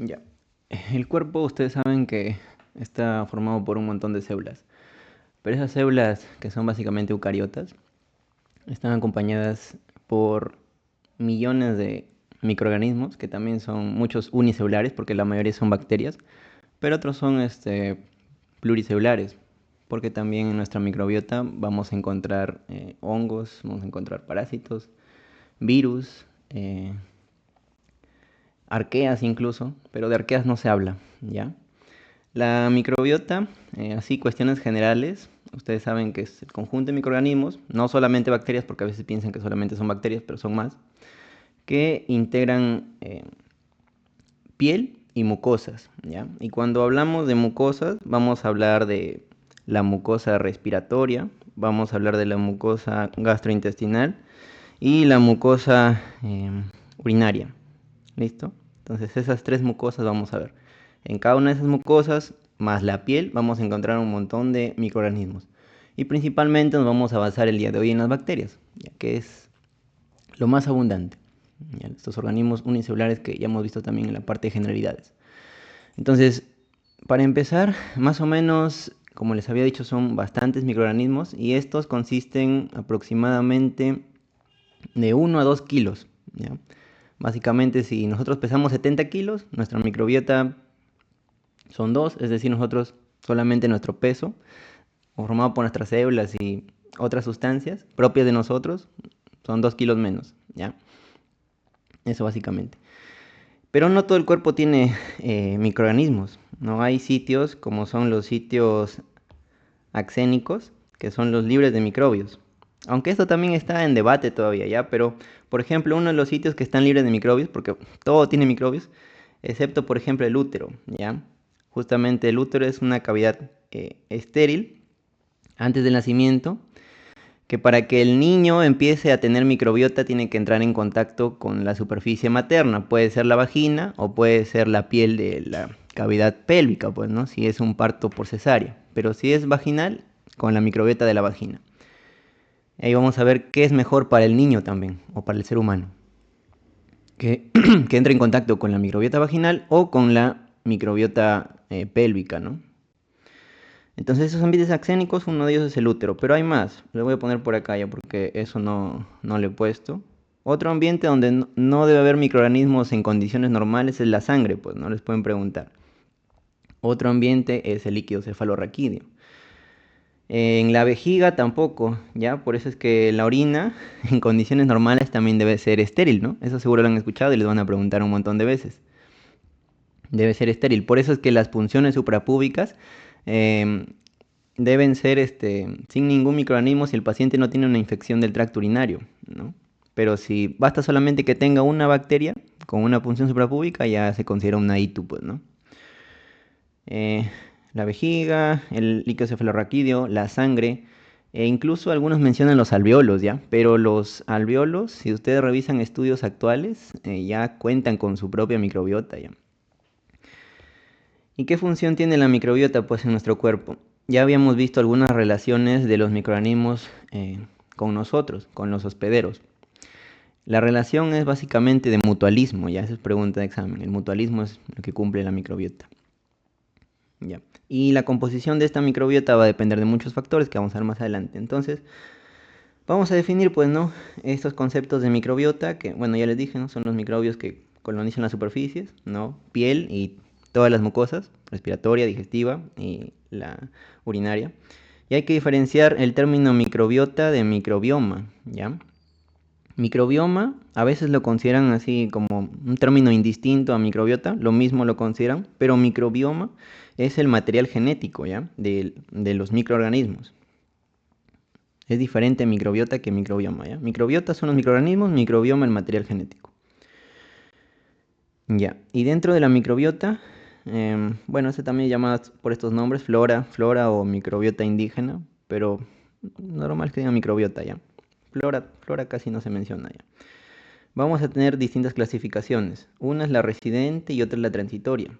Ya. El cuerpo, ustedes saben que está formado por un montón de células, pero esas células, que son básicamente eucariotas, están acompañadas por millones de microorganismos, que también son muchos unicelulares, porque la mayoría son bacterias, pero otros son pluricelulares, porque también en nuestra microbiota vamos a encontrar hongos, vamos a encontrar parásitos, virus, arqueas incluso, pero de arqueas no se habla, ¿ya? La microbiota, así cuestiones generales, ustedes saben que es el conjunto de microorganismos, no solamente bacterias, porque a veces piensan que solamente son bacterias, pero son más, que integran piel y mucosas, ¿ya? Y cuando hablamos de mucosas, vamos a hablar de la mucosa respiratoria, vamos a hablar de la mucosa gastrointestinal y la mucosa urinaria, ¿listo? Entonces esas tres mucosas vamos a ver. En cada una de esas mucosas, más la piel, vamos a encontrar un montón de microorganismos. Y principalmente nos vamos a basar el día de hoy en las bacterias, ya que es lo más abundante. ¿Ya? Estos organismos unicelulares que ya hemos visto también en la parte de generalidades. Entonces, para empezar, más o menos, como les había dicho, son bastantes microorganismos y estos consisten aproximadamente de 1 a 2 kilos. ¿Ya? Básicamente, si nosotros pesamos 70 kilos, nuestra microbiota son 2, es decir, nosotros solamente nuestro peso, formado por nuestras células y otras sustancias propias de nosotros, son 2 kilos menos, ¿ya? Eso básicamente. Pero no todo el cuerpo tiene microorganismos, ¿no? Hay sitios como son los sitios axénicos, que son los libres de microbios. Aunque esto también está en debate todavía, ¿ya? Pero, por ejemplo, uno de los sitios que están libres de microbios, porque todo tiene microbios, excepto, por ejemplo, el útero, ¿ya? Justamente el útero es una cavidad estéril antes del nacimiento, que para que el niño empiece a tener microbiota tiene que entrar en contacto con la superficie materna. Puede ser la vagina o puede ser la piel de la cavidad pélvica, pues, ¿no? Si es un parto por cesárea. Pero si es vaginal, con la microbiota de la vagina. Ahí vamos a ver qué es mejor para el niño también, o para el ser humano. Que, que entre en contacto con la microbiota vaginal o con la microbiota pélvica, ¿no? Entonces esos ambientes axénicos, uno de ellos es el útero, pero hay más. Le voy a poner por acá ya porque eso no le he puesto. Otro ambiente donde no debe haber microorganismos en condiciones normales es la sangre, pues no les pueden preguntar. Otro ambiente es el líquido cefalorraquídeo. En la vejiga tampoco, ¿ya? Por eso es que la orina en condiciones normales también debe ser estéril, ¿no? Eso seguro lo han escuchado y les van a preguntar un montón de veces. Debe ser estéril. Por eso es que las punciones suprapúbicas eh, deben ser sin ningún microorganismo si el paciente no tiene una infección del tracto urinario, ¿no? Pero si basta solamente que tenga una bacteria con una punción suprapúbica, ya se considera una ITU, pues, ¿no? Eh, la vejiga, el líquido cefalorraquídeo, la sangre, e incluso algunos mencionan los alveolos, ¿ya? Pero los alveolos, si ustedes revisan estudios actuales, ya cuentan con su propia microbiota, ¿ya? ¿Y qué función tiene la microbiota pues en nuestro cuerpo? Ya habíamos visto algunas relaciones de los microorganismos con nosotros, con los hospederos. La relación es básicamente de mutualismo, ya esa es pregunta de examen. El mutualismo es lo que cumple la microbiota. Ya. Y la composición de esta microbiota va a depender de muchos factores que vamos a ver más adelante. Entonces, vamos a definir pues, ¿no? Estos conceptos de microbiota, que bueno, ya les dije, ¿no? Son los microbios que colonizan las superficies, ¿no? Piel y todas las mucosas, respiratoria, digestiva y la urinaria. Y hay que diferenciar el término microbiota de microbioma, ¿ya? Microbioma a veces lo consideran así como un término indistinto a microbiota, lo mismo lo consideran, pero microbioma es el material genético, ¿ya? De los microorganismos. Es diferente microbiota que microbioma, ¿ya? Microbiota son los microorganismos, microbioma el material genético. Ya, y dentro de la microbiota, bueno, se también llama por estos nombres, flora o microbiota indígena, pero normal que diga microbiota, ¿ya? Flora casi no se menciona, ¿ya? Vamos a tener distintas clasificaciones. Una es la residente y otra es la transitoria.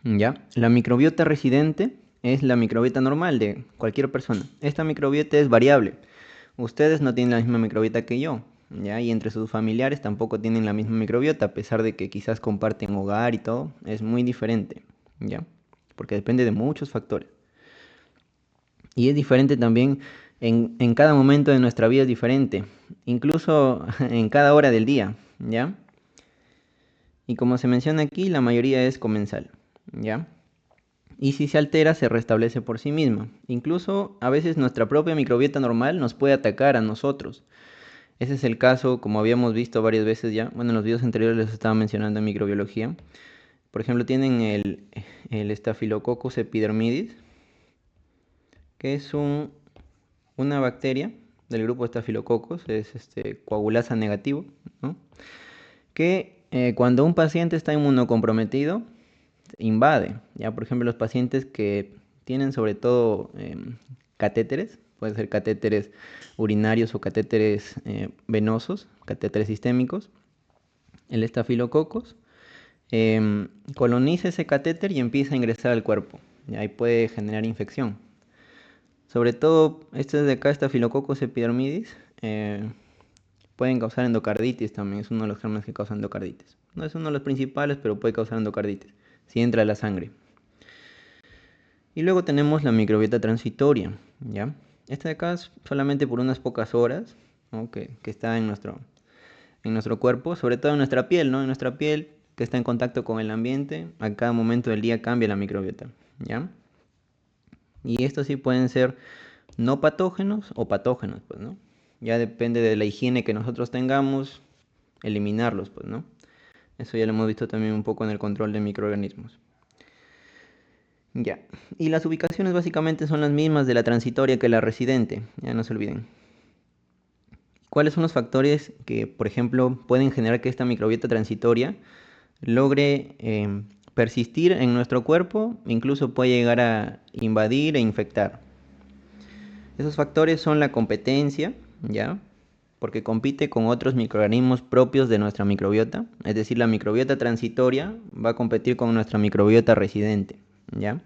¿Ya? La microbiota residente es la microbiota normal de cualquier persona. Esta microbiota es variable. Ustedes no tienen la misma microbiota que yo. ¿ya? Y entre sus familiares tampoco tienen la misma microbiota, a pesar de que quizás comparten hogar y todo, es muy diferente, ¿ya? Porque depende de muchos factores. Y es diferente también en cada momento de nuestra vida es diferente, incluso en cada hora del día, ¿ya? Y como se menciona aquí, la mayoría es comensal, ¿ya? Y si se altera, se restablece por sí misma. Incluso a veces nuestra propia microbiota normal nos puede atacar a nosotros. Ese es el caso, como habíamos visto varias veces ya. Bueno, en los videos anteriores les estaba mencionando en microbiología. Por ejemplo, tienen el Staphylococcus epidermidis, que es una bacteria del grupo Staphylococcus, es coagulasa negativo, ¿no? Que cuando un paciente está inmunocomprometido, invade. Ya, por ejemplo, los pacientes que tienen sobre todo catéteres, pueden ser catéteres urinarios o catéteres venosos, catéteres sistémicos, el estafilococcus coloniza ese catéter y empieza a ingresar al cuerpo. Y ahí puede generar infección. Sobre todo, este de acá, estafilococcus epidermidis, pueden causar endocarditis también. Es uno de los gérmenes que causan endocarditis. No es uno de los principales, pero puede causar endocarditis si entra a la sangre. Y luego tenemos la microbiota transitoria, ¿ya? Esta de acá es solamente por unas pocas horas, ¿no? que está en nuestro cuerpo, sobre todo en nuestra piel, ¿no? En nuestra piel que está en contacto con el ambiente, a cada momento del día cambia la microbiota, ¿ya? Y estos sí pueden ser no patógenos o patógenos, pues, ¿no? Ya depende de la higiene que nosotros tengamos, eliminarlos, pues, ¿no? Eso ya lo hemos visto también un poco en el control de microorganismos. Ya, y las ubicaciones básicamente son las mismas de la transitoria que la residente, ya no se olviden. ¿Cuáles son los factores que, por ejemplo, pueden generar que esta microbiota transitoria logre persistir en nuestro cuerpo, incluso puede llegar a invadir e infectar? Esos factores son la competencia, ¿ya? Porque compite con otros microorganismos propios de nuestra microbiota, es decir, la microbiota transitoria va a competir con nuestra microbiota residente, ¿ya?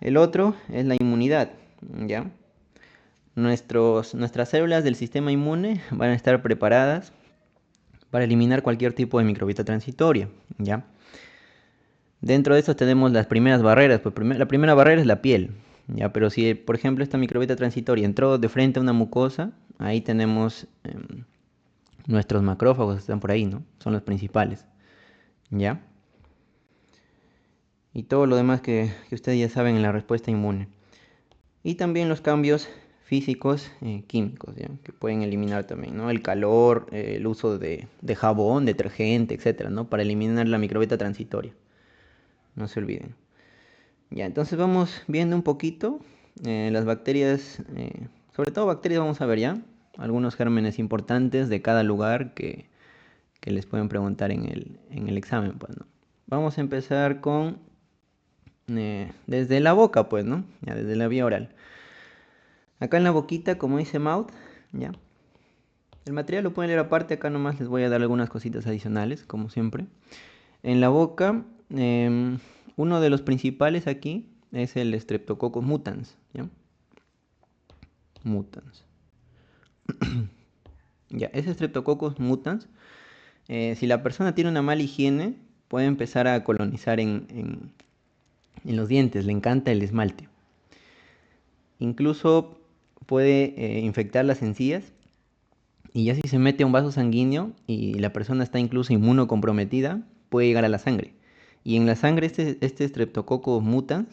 El otro es la inmunidad, ¿ya? Nuestras células del sistema inmune van a estar preparadas para eliminar cualquier tipo de microbiota transitoria, ¿ya? Dentro de esto tenemos las primeras barreras, pues la primera barrera es la piel, ¿ya? Pero si, por ejemplo, esta microbiota transitoria entró de frente a una mucosa, ahí tenemos nuestros macrófagos que están por ahí, ¿no? Son los principales, ¿ya? Y todo lo demás que ustedes ya saben en la respuesta inmune. Y también los cambios físicos, químicos, ¿ya? Que pueden eliminar también, ¿no? El calor, el uso de jabón, detergente, etcétera, ¿no? Para eliminar la microbiota transitoria. No se olviden. Ya, entonces vamos viendo un poquito las bacterias, sobre todo bacterias vamos a ver ya, algunos gérmenes importantes de cada lugar que les pueden preguntar en el examen, pues, ¿no? Vamos a empezar con, desde la boca, pues, ¿no? Ya, desde la vía oral. Acá en la boquita, como dice mouth, ya. El material lo pueden leer aparte, acá nomás les voy a dar algunas cositas adicionales, como siempre. En la boca, uno de los principales aquí es el Streptococcus mutans, ¿ya? Mutans. Ya, ese Streptococcus mutans, si la persona tiene una mala higiene, puede empezar a colonizar en los dientes, le encanta el esmalte. Incluso puede infectar las encías y ya si se mete a un vaso sanguíneo y la persona está incluso inmunocomprometida, puede llegar a la sangre. Y en la sangre este Streptococcus mutans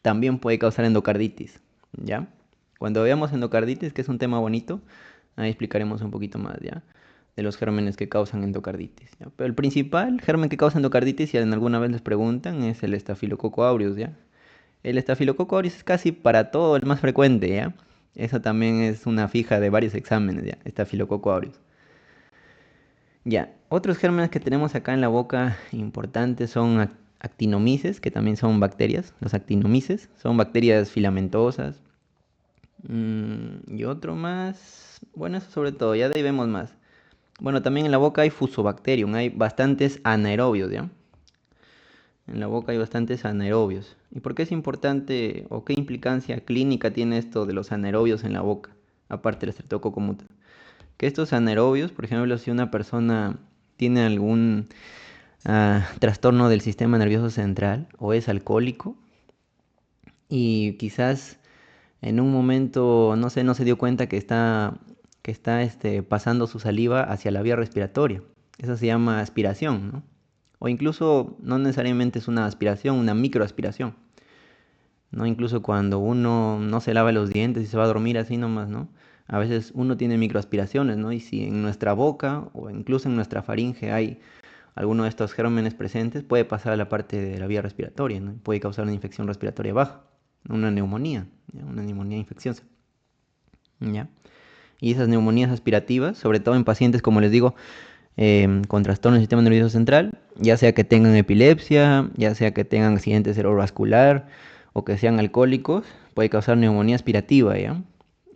también puede causar endocarditis, ¿ya? Cuando veamos endocarditis, que es un tema bonito, ahí explicaremos un poquito más, ¿ya? De los gérmenes que causan endocarditis, ¿ya? Pero el principal germen que causa endocarditis, si alguna vez les preguntan, es el Staphylococcus aureus, ¿ya? El Staphylococcus aureus es casi para todo el más frecuente, ¿ya? Eso también es una fija de varios exámenes, ¿ya? Staphylococcus aureus. Ya, otros gérmenes que tenemos acá en la boca importantes son actinomices, que también son bacterias. Los actinomices son bacterias filamentosas. Y otro más, bueno, eso sobre todo, ya de ahí vemos más. Bueno, también en la boca hay Fusobacterium, hay bastantes anaerobios, ¿ya? En la boca hay bastantes anaerobios. ¿Y por qué es importante o qué implicancia clínica tiene esto de los anaerobios en la boca? Aparte del Streptococcus mutans. Que estos anaerobios, por ejemplo, si una persona tiene algún trastorno del sistema nervioso central o es alcohólico y quizás en un momento, no sé, no se dio cuenta que está pasando su saliva hacia la vía respiratoria. Eso se llama aspiración, ¿no? O incluso no necesariamente es una aspiración, una microaspiración, ¿no? Incluso cuando uno no se lava los dientes y se va a dormir así nomás, ¿no? A veces uno tiene microaspiraciones, ¿no? Y si en nuestra boca o incluso en nuestra faringe hay alguno de estos gérmenes presentes, puede pasar a la parte de la vía respiratoria, ¿no? Puede causar una infección respiratoria baja, una neumonía, ¿ya? Una neumonía infecciosa, ¿ya? Y esas neumonías aspirativas, sobre todo en pacientes, como les digo, con trastorno del sistema nervioso central, ya sea que tengan epilepsia, ya sea que tengan accidente cerebrovascular o que sean alcohólicos, puede causar neumonía aspirativa, ¿ya?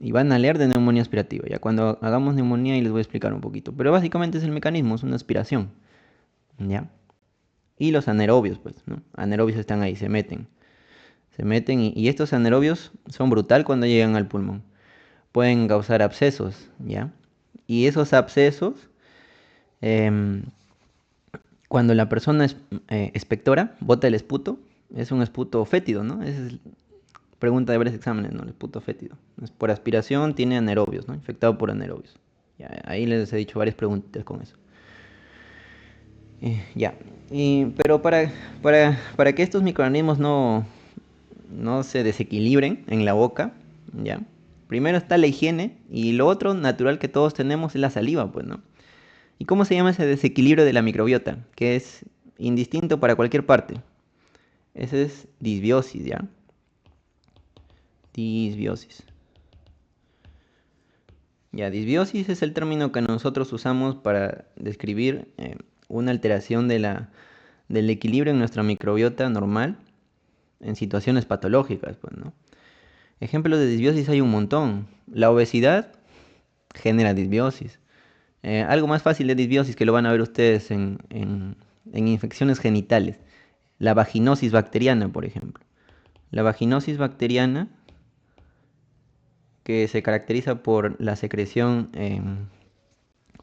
Y van a leer de neumonía aspirativa, ya cuando hagamos neumonía y les voy a explicar un poquito. Pero básicamente es el mecanismo, es una aspiración, ¿ya? Y los anaerobios, pues, ¿no? Anaerobios están ahí, se meten y estos anaerobios son brutal cuando llegan al pulmón. Pueden causar abscesos, ¿ya? Y esos abscesos em, cuando la persona expectora, bota el esputo, es un esputo fétido, ¿no? Esa es pregunta de varios exámenes, ¿no? El esputo fétido. Es por aspiración, tiene anaerobios, ¿no? Infectado por anaerobios. Ya, ahí les he dicho varias preguntas con eso. Ya. Pero para que estos microorganismos no se desequilibren en la boca, ¿ya? Primero está la higiene y lo otro natural que todos tenemos es la saliva, pues, ¿no? ¿Y cómo se llama ese desequilibrio de la microbiota? Que es indistinto para cualquier parte. Ese es disbiosis, ¿ya? Disbiosis. Ya, disbiosis es el término que nosotros usamos para describir una alteración del equilibrio en nuestra microbiota normal en situaciones patológicas, pues, ¿no? Ejemplos de disbiosis hay un montón. La obesidad genera disbiosis. Algo más fácil de disbiosis que lo van a ver ustedes en infecciones genitales. La vaginosis bacteriana, por ejemplo. La vaginosis bacteriana, que se caracteriza por la secreción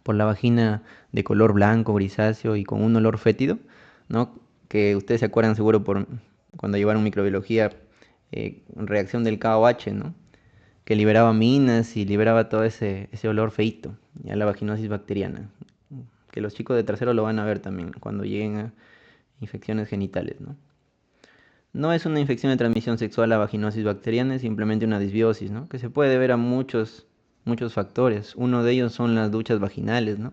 por la vagina de color blanco, grisáceo y con un olor fétido, ¿no? Que ustedes se acuerdan seguro por cuando llevaron microbiología, reacción del KOH, ¿no? Que liberaba minas y liberaba todo ese olor feito, ya la vaginosis bacteriana, que los chicos de tercero lo van a ver también cuando lleguen a infecciones genitales, ¿no? No es una infección de transmisión sexual la vaginosis bacteriana, es simplemente una disbiosis, ¿no? Que se puede deber a muchos factores. Uno de ellos son las duchas vaginales, ¿no?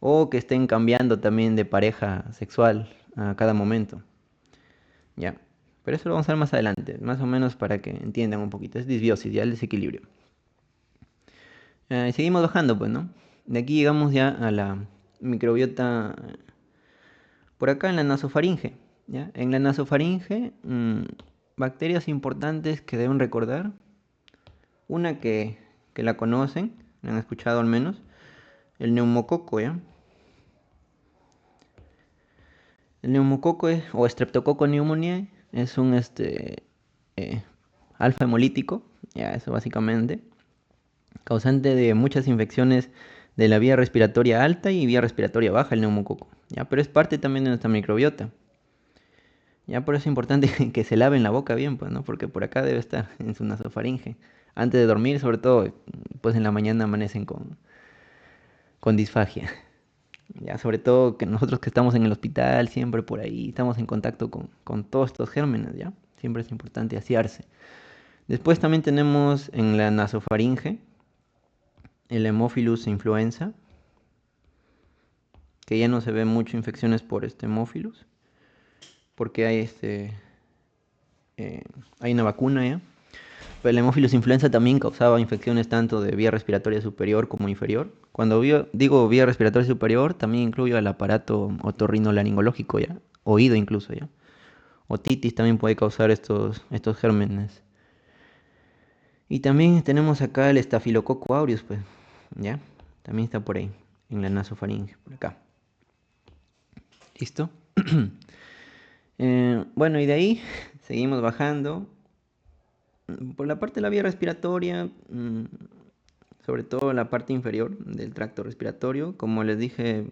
O que estén cambiando también de pareja sexual a cada momento, ¿ya? Pero eso lo vamos a ver más adelante, más o menos para que entiendan un poquito. Es disbiosis, ya el desequilibrio. Seguimos bajando, pues, ¿no? De aquí llegamos ya a la microbiota por acá en la nasofaringe, ¿ya? En la nasofaringe, bacterias importantes que deben recordar. Una que la conocen, la han escuchado al menos, el neumococo, ¿ya? El neumococo o Streptococcus pneumoniae es un eh, alfa hemolítico, ya eso básicamente, causante de muchas infecciones de la vía respiratoria alta y vía respiratoria baja, el neumococo, ya, pero es parte también de nuestra microbiota. Ya por eso es importante que se laven la boca bien, pues, ¿no? Porque por acá debe estar en su nasofaringe. Antes de dormir, sobre todo, pues en la mañana amanecen con disfagia. Ya, sobre todo que nosotros que estamos en el hospital, siempre por ahí, estamos en contacto con todos estos gérmenes, ¿ya? Siempre es importante asearse. Después también tenemos en la nasofaringe el Haemophilus influenza, que ya no se ve mucho infecciones por este Haemophilus, porque eh, hay una vacuna ya. Pero el Haemophilus influenza también causaba infecciones tanto de vía respiratoria superior como inferior. Cuando digo vía respiratoria superior, también incluyo el aparato otorrinolaringológico, ¿ya? Oído incluso, ¿ya? Otitis también puede causar estos gérmenes. Y también tenemos acá el Staphylococcus aureus, pues, ¿ya? También está por ahí, en la nasofaringe, por acá. ¿Listo? Bueno, y de ahí seguimos bajando. Por la parte de la vía respiratoria, sobre todo en la parte inferior del tracto respiratorio. Como les dije,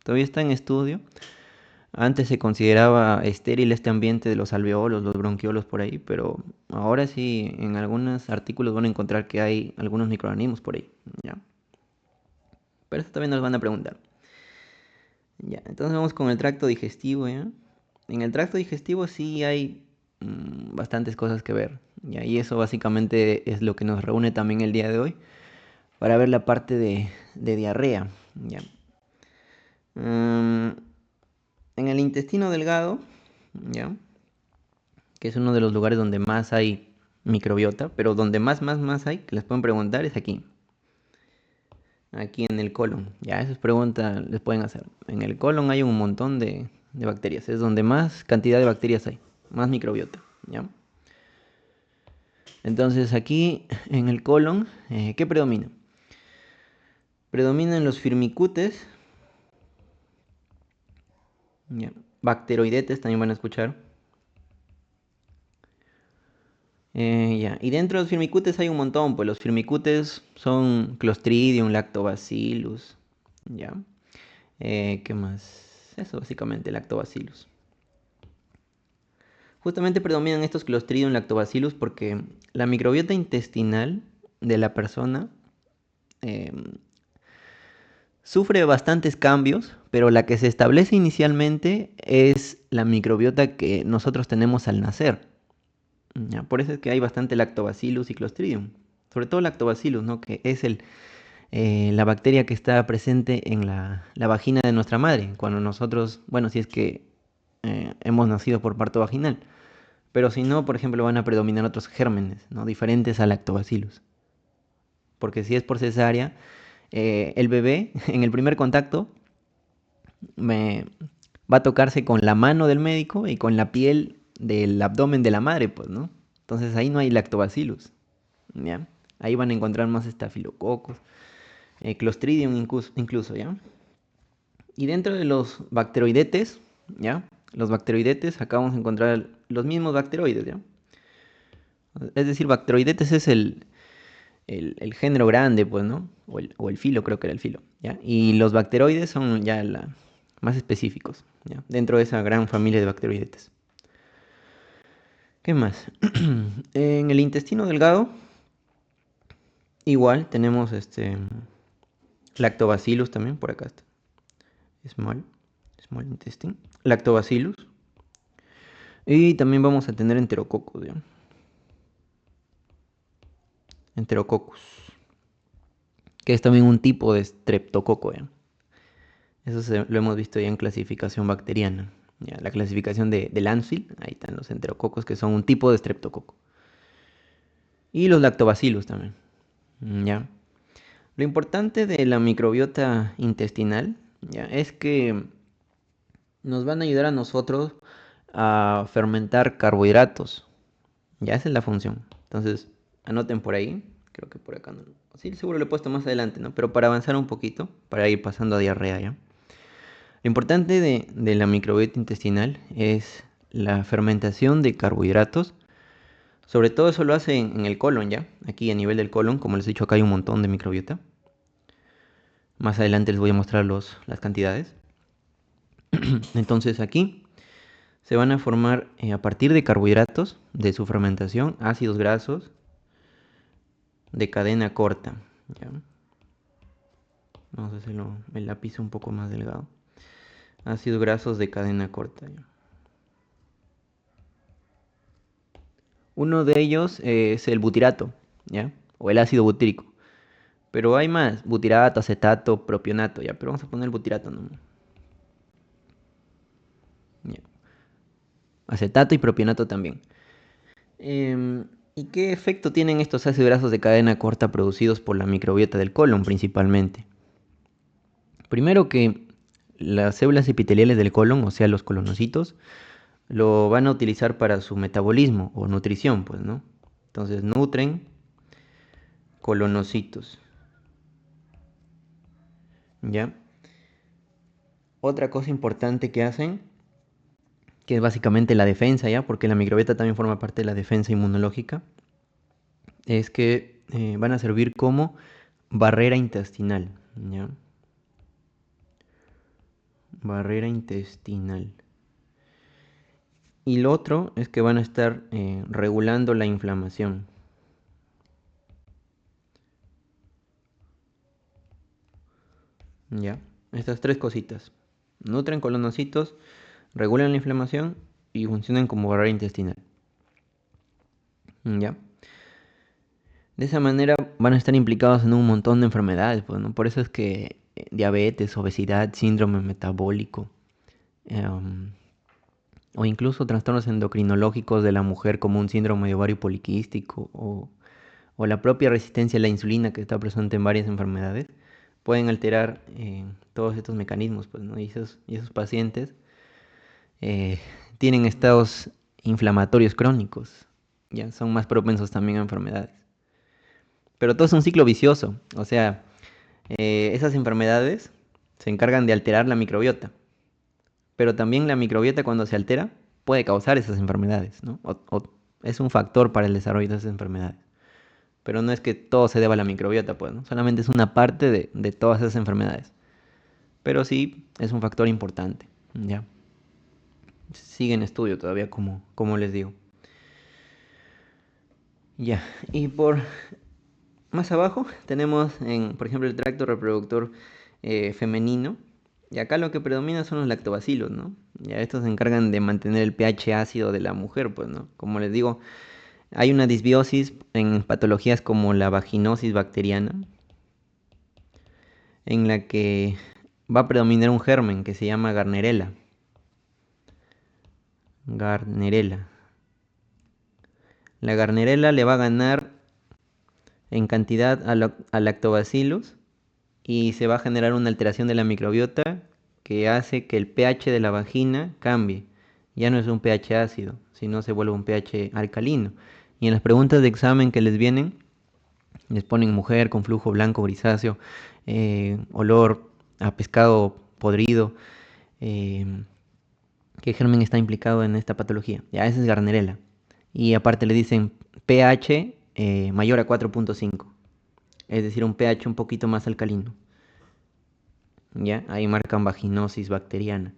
todavía está en estudio. Antes se consideraba estéril este ambiente de los alveolos, los bronquiolos por ahí, pero ahora sí, en algunos artículos van a encontrar que hay algunos microorganismos por ahí, ¿ya? Pero eso también nos van a preguntar. Ya, entonces vamos con el tracto digestivo, ¿ya? En el tracto digestivo sí hay bastantes cosas que ver, ¿ya? Y eso básicamente es lo que nos reúne también el día de hoy para ver la parte de diarrea, ¿ya? Mm, en el intestino delgado, ¿ya? Que es uno de los lugares donde más hay microbiota, pero donde más hay, que les pueden preguntar, es aquí. Aquí en el colon. Ya, esas preguntas les pueden hacer. En el colon hay un montón de bacterias. Es donde más cantidad de bacterias hay. Más microbiota. ¿Ya? Entonces aquí en el colon, ¿qué predomina? Predominan los firmicutes. ¿Ya? Bacteroidetes también van a escuchar. Ya. Y dentro de los firmicutes hay un montón. Pues los firmicutes son Clostridium, Lactobacillus. ¿Ya? ¿Qué más? Eso básicamente, Lactobacillus. Justamente predominan estos Clostridium lactobacillus porque la microbiota intestinal de la persona eh, sufre bastantes cambios, pero la que se establece inicialmente es la microbiota que nosotros tenemos al nacer. ¿Ya? Por eso es que hay bastante Lactobacillus y Clostridium. Sobre todo Lactobacillus, ¿no? Que es la bacteria que está presente en la vagina de nuestra madre. Cuando nosotros, bueno, si es que hemos nacido por parto vaginal. Pero si no, por ejemplo, van a predominar otros gérmenes, ¿no? Diferentes al lactobacillus. Porque si es por cesárea, el bebé en el primer contacto me, va a tocarse con la mano del médico y con la piel del abdomen de la madre, pues, ¿no? Entonces ahí no hay lactobacillus, ¿ya? Ahí van a encontrar más estafilococos, Clostridium incluso, ¿ya? Y dentro de los bacteroidetes, ¿ya? Los bacteroidetes, acá vamos a encontrar los mismos bacteroides, ¿ya? Es decir, bacteroidetes es el género grande, pues, ¿no? O el filo, creo que era el filo, ¿ya? Y los bacteroides son ya más específicos, ¿ya? Dentro de esa gran familia de bacteroidetes. ¿Qué más? En el intestino delgado, igual tenemos lactobacillus también, por acá está. Small, small intestine. Lactobacillus. Y también vamos a tener enterococos, ¿ya? Enterococcus, que es también un tipo de streptococo, ¿ya? Lo hemos visto ya en clasificación bacteriana. Ya, la clasificación de Lanfield, ahí están los enterococos, que son un tipo de streptococo. Y los lactobacillus también. Ya. Lo importante de la microbiota intestinal, ya, es que nos van a ayudar a nosotros a fermentar carbohidratos. Ya, esa es la función. Entonces, anoten por ahí. Creo que por acá no. Sí, seguro lo he puesto más adelante, ¿no? Pero para avanzar un poquito, para ir pasando a diarrea, ¿ya? Lo importante de la microbiota intestinal es la fermentación de carbohidratos. Sobre todo eso lo hace en el colon, ¿ya? Aquí a nivel del colon, como les he dicho, acá hay un montón de microbiota. Más adelante les voy a mostrar las cantidades. Entonces aquí se van a formar a partir de carbohidratos, de su fermentación, ácidos grasos de cadena corta, ¿ya? Vamos a hacerlo el lápiz un poco más delgado. Ácidos grasos de cadena corta, ¿ya? Uno de ellos es el butirato, ¿ya? O el ácido butírico. Pero hay más, butirato, acetato, propionato, ¿ya? Pero vamos a poner el butirato, ¿no? Ya. Acetato y propionato también. ¿Y qué efecto tienen estos ácidos grasos de cadena corta producidos por la microbiota del colon principalmente? Primero que las células epiteliales del colon, o sea, los colonocitos, lo van a utilizar para su metabolismo o nutrición, pues, ¿no? Entonces nutren colonocitos, ¿ya? Otra cosa importante que hacen, que es básicamente la defensa, ¿ya? Porque la microbiota también forma parte de la defensa inmunológica, es que van a servir como barrera intestinal, ¿ya? Barrera intestinal. Y lo otro es que van a estar regulando la inflamación. ¿Ya? Estas tres cositas. Nutren colonocitos, regulan la inflamación y funcionan como barrera intestinal. ¿Ya? De esa manera van a estar implicados en un montón de enfermedades, pues, ¿no? Por eso es que diabetes, obesidad, síndrome metabólico, em, o incluso trastornos endocrinológicos de la mujer como un síndrome de ovario poliquístico o la propia resistencia a la insulina que está presente en varias enfermedades, pueden alterar todos estos mecanismos, pues, ¿no? Y esos pacientes eh, tienen estados inflamatorios crónicos, ya son más propensos también a enfermedades. Pero todo es un ciclo vicioso, o sea, esas enfermedades se encargan de alterar la microbiota, pero también la microbiota cuando se altera puede causar esas enfermedades, ¿no? O es un factor para el desarrollo de esas enfermedades. Pero no es que todo se deba a la microbiota, pues, ¿no? Solamente es una parte de todas esas enfermedades. Pero sí es un factor importante, ¿ya? Sigue en estudio todavía, como les digo. Ya, y por más abajo tenemos, por ejemplo, el tracto reproductor femenino. Y acá lo que predomina son los lactobacilos, ¿no? Ya estos se encargan de mantener el pH ácido de la mujer, pues, ¿no? Como les digo, hay una disbiosis en patologías como la vaginosis bacteriana, en la que va a predominar un germen que se llama Gardnerella. Gardnerella. La Gardnerella le va a ganar en cantidad a lactobacillus y se va a generar una alteración de la microbiota que hace que el pH de la vagina cambie. Ya no es un pH ácido, sino se vuelve un pH alcalino. Y en las preguntas de examen que les vienen, les ponen mujer con flujo blanco grisáceo, olor a pescado podrido. ¿Qué germen está implicado en esta patología? Ya, esa es Gardnerella. Y aparte le dicen pH mayor a 4.5, es decir, un pH un poquito más alcalino. ¿Ya? Ahí marcan vaginosis bacteriana,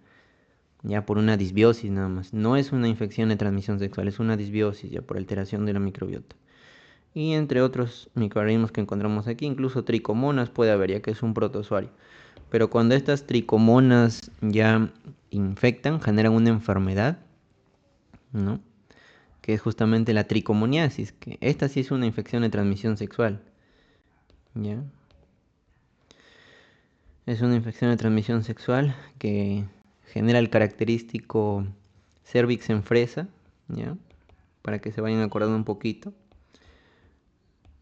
ya por una disbiosis nada más. No es una infección de transmisión sexual, es una disbiosis ya por alteración de la microbiota. Y entre otros microorganismos que encontramos aquí, incluso tricomonas puede haber, ya que es un protozoario. Pero cuando estas tricomonas ya infectan, generan una enfermedad, ¿no? Que es justamente la tricomoniasis, que esta sí es una infección de transmisión sexual, ¿ya? Es una infección de transmisión sexual que genera el característico cervix en fresa, ¿ya? Para que se vayan acordando un poquito.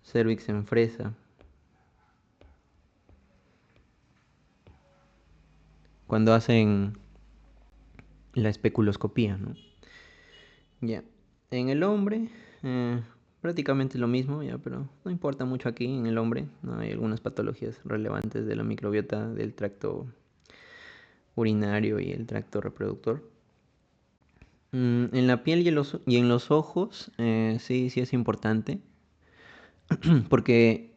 Cervix en fresa. Cuando hacen la especuloscopía, ¿no? Ya. En el hombre, eh, prácticamente lo mismo, ya, pero no importa mucho aquí en el hombre. No hay algunas patologías relevantes de la microbiota del tracto urinario y el tracto reproductor. En la piel y en los ojos, sí, sí es importante, porque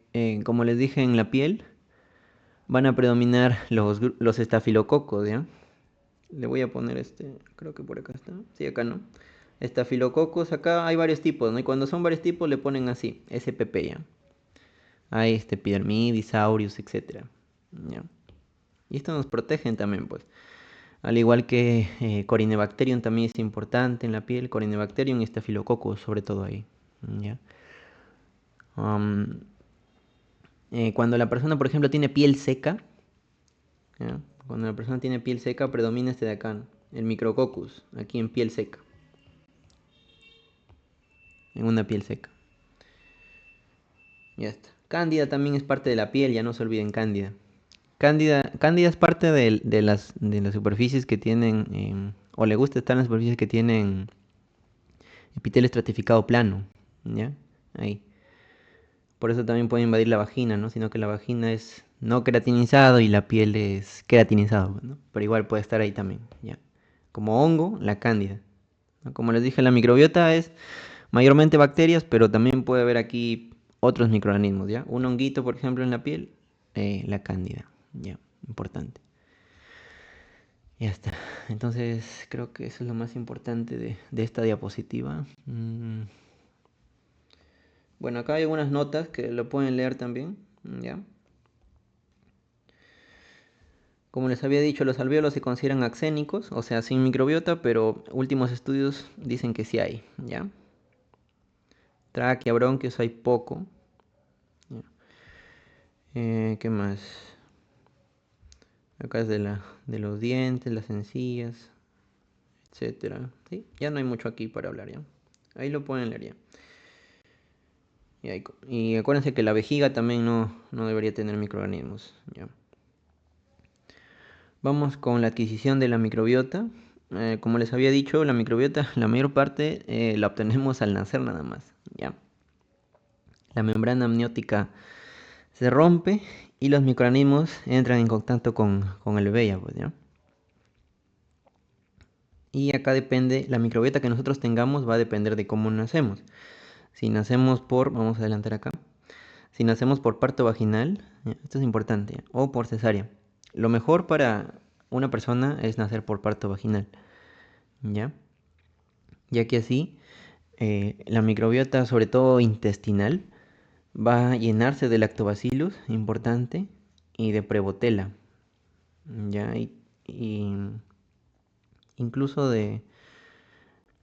como les dije, en la piel van a predominar los estafilococos, ¿ya? Le voy a poner creo que por acá está, sí, acá no. Estafilococos, acá hay varios tipos, ¿no? Y cuando son varios tipos le ponen así, SPP, ¿ya? Hay Epidermidis, aureus, etcétera, ¿ya? Y estos nos protegen también, pues. Al igual que Corynebacterium también es importante en la piel, Corynebacterium y Staphylococcus sobre todo ahí, ¿ya? Um, Cuando la persona, por ejemplo, tiene piel seca, ¿ya? Cuando la persona tiene piel seca predomina este de acá, ¿no? El Micrococcus, aquí en piel seca, en una piel seca. Ya está. Cándida también es parte de la piel, ya no se olviden Cándida. Cándida es parte de las superficies que tienen, o le gusta estar en las superficies que tienen epitelio estratificado plano, ¿ya? Ahí. Por eso también puede invadir la vagina, ¿no? Sino que la vagina es no queratinizado y la piel es queratinizado, ¿no? Pero igual puede estar ahí también, ¿ya? Como hongo, la cándida, ¿no? Como les dije, la microbiota es mayormente bacterias, pero también puede haber aquí otros microorganismos, ¿ya? Un honguito, por ejemplo, en la piel, la cándida, ¿ya? Importante. Ya está. Entonces, creo que eso es lo más importante de esta diapositiva. Bueno, acá hay algunas notas que lo pueden leer también, ¿ya? Como les había dicho, los alvéolos se consideran axénicos, o sea, sin microbiota, pero últimos estudios dicen que sí hay, ¿ya? Tráquea, bronquios hay poco. ¿Ya? ¿Qué más? Acá es de los dientes, las encías, etcétera. ¿Sí? Ya no hay mucho aquí para hablar, ¿ya? Ahí lo pueden leer ya. Y acuérdense que la vejiga también no debería tener microorganismos, ¿ya? Vamos con la adquisición de la microbiota. Como les había dicho, la microbiota, la mayor parte la obtenemos al nacer nada más, ¿ya? La membrana amniótica se rompe y los microorganismos entran en contacto con el bebé, ya, pues, ¿ya? Y acá depende, la microbiota que nosotros tengamos va a depender de cómo nacemos. Si nacemos vamos a adelantar acá, si nacemos por parto vaginal, ¿ya? Esto es importante, ¿ya? O por cesárea. Lo mejor para una persona es nacer por parto vaginal, ¿ya? Ya que así la microbiota, sobre todo intestinal, va a llenarse de lactobacillus, importante, y de Prevotella, ¿ya? Y incluso de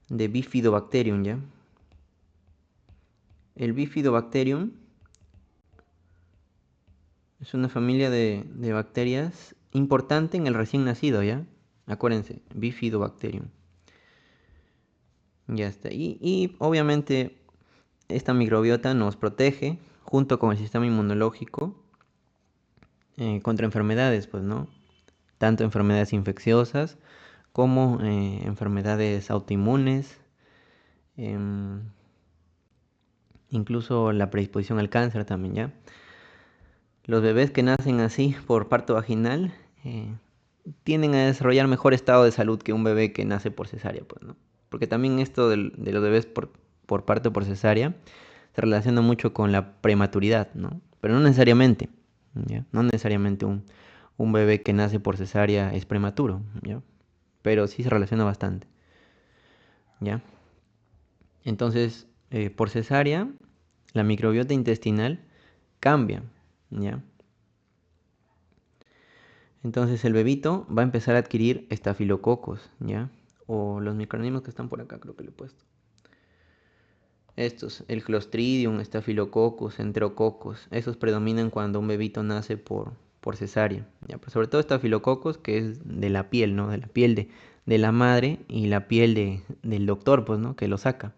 Bifidobacterium, ¿ya? El Bifidobacterium es una familia de bacterias importante en el recién nacido, ¿ya? Acuérdense, Bifidobacterium. Ya está. Y obviamente esta microbiota nos protege junto con el sistema inmunológico contra enfermedades, pues, ¿no? Tanto enfermedades infecciosas como enfermedades autoinmunes, em, incluso la predisposición al cáncer también, ¿ya? Los bebés que nacen así por parto vaginal eh, tienden a desarrollar mejor estado de salud que un bebé que nace por cesárea, pues, ¿no? Porque también esto de los bebés por parto por cesárea se relaciona mucho con la prematuridad, ¿no? Pero no necesariamente, ¿ya? No necesariamente un bebé que nace por cesárea es prematuro, ¿ya? Pero sí se relaciona bastante, ¿ya? Entonces, por cesárea, la microbiota intestinal cambia, ¿ya? Entonces el bebito va a empezar a adquirir estafilococos, ¿ya? O los microorganismos que están por acá, creo que le he puesto. Estos, el Clostridium, Staphylococcus, Enterococcus, esos predominan cuando un bebito nace por cesárea, ¿ya? Pero sobre todo Staphylococcus, que es de la piel, ¿no? De la piel de la madre y la piel del doctor, pues, ¿no? Que lo saca,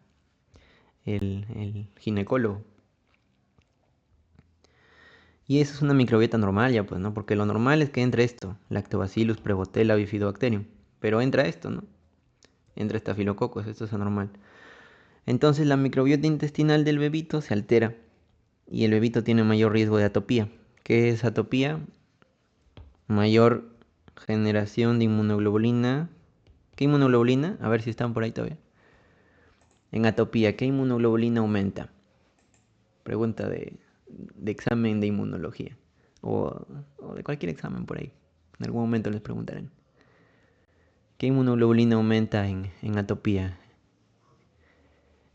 el ginecólogo. Y eso es una microbiota normal ya, pues, ¿no? Porque lo normal es que entre esto, Lactobacillus, Prevotella, Bifidobacterium. Pero entra esto, ¿no? Entra Staphylococcus, esto es anormal. Entonces la microbiota intestinal del bebito se altera y el bebito tiene mayor riesgo de atopía. ¿Qué es atopía? Mayor generación de inmunoglobulina. ¿Qué inmunoglobulina? A ver si están por ahí todavía. En atopía, ¿qué inmunoglobulina aumenta? Pregunta de examen de inmunología. O de cualquier examen por ahí. En algún momento les preguntarán. ¿Qué inmunoglobulina aumenta en atopía?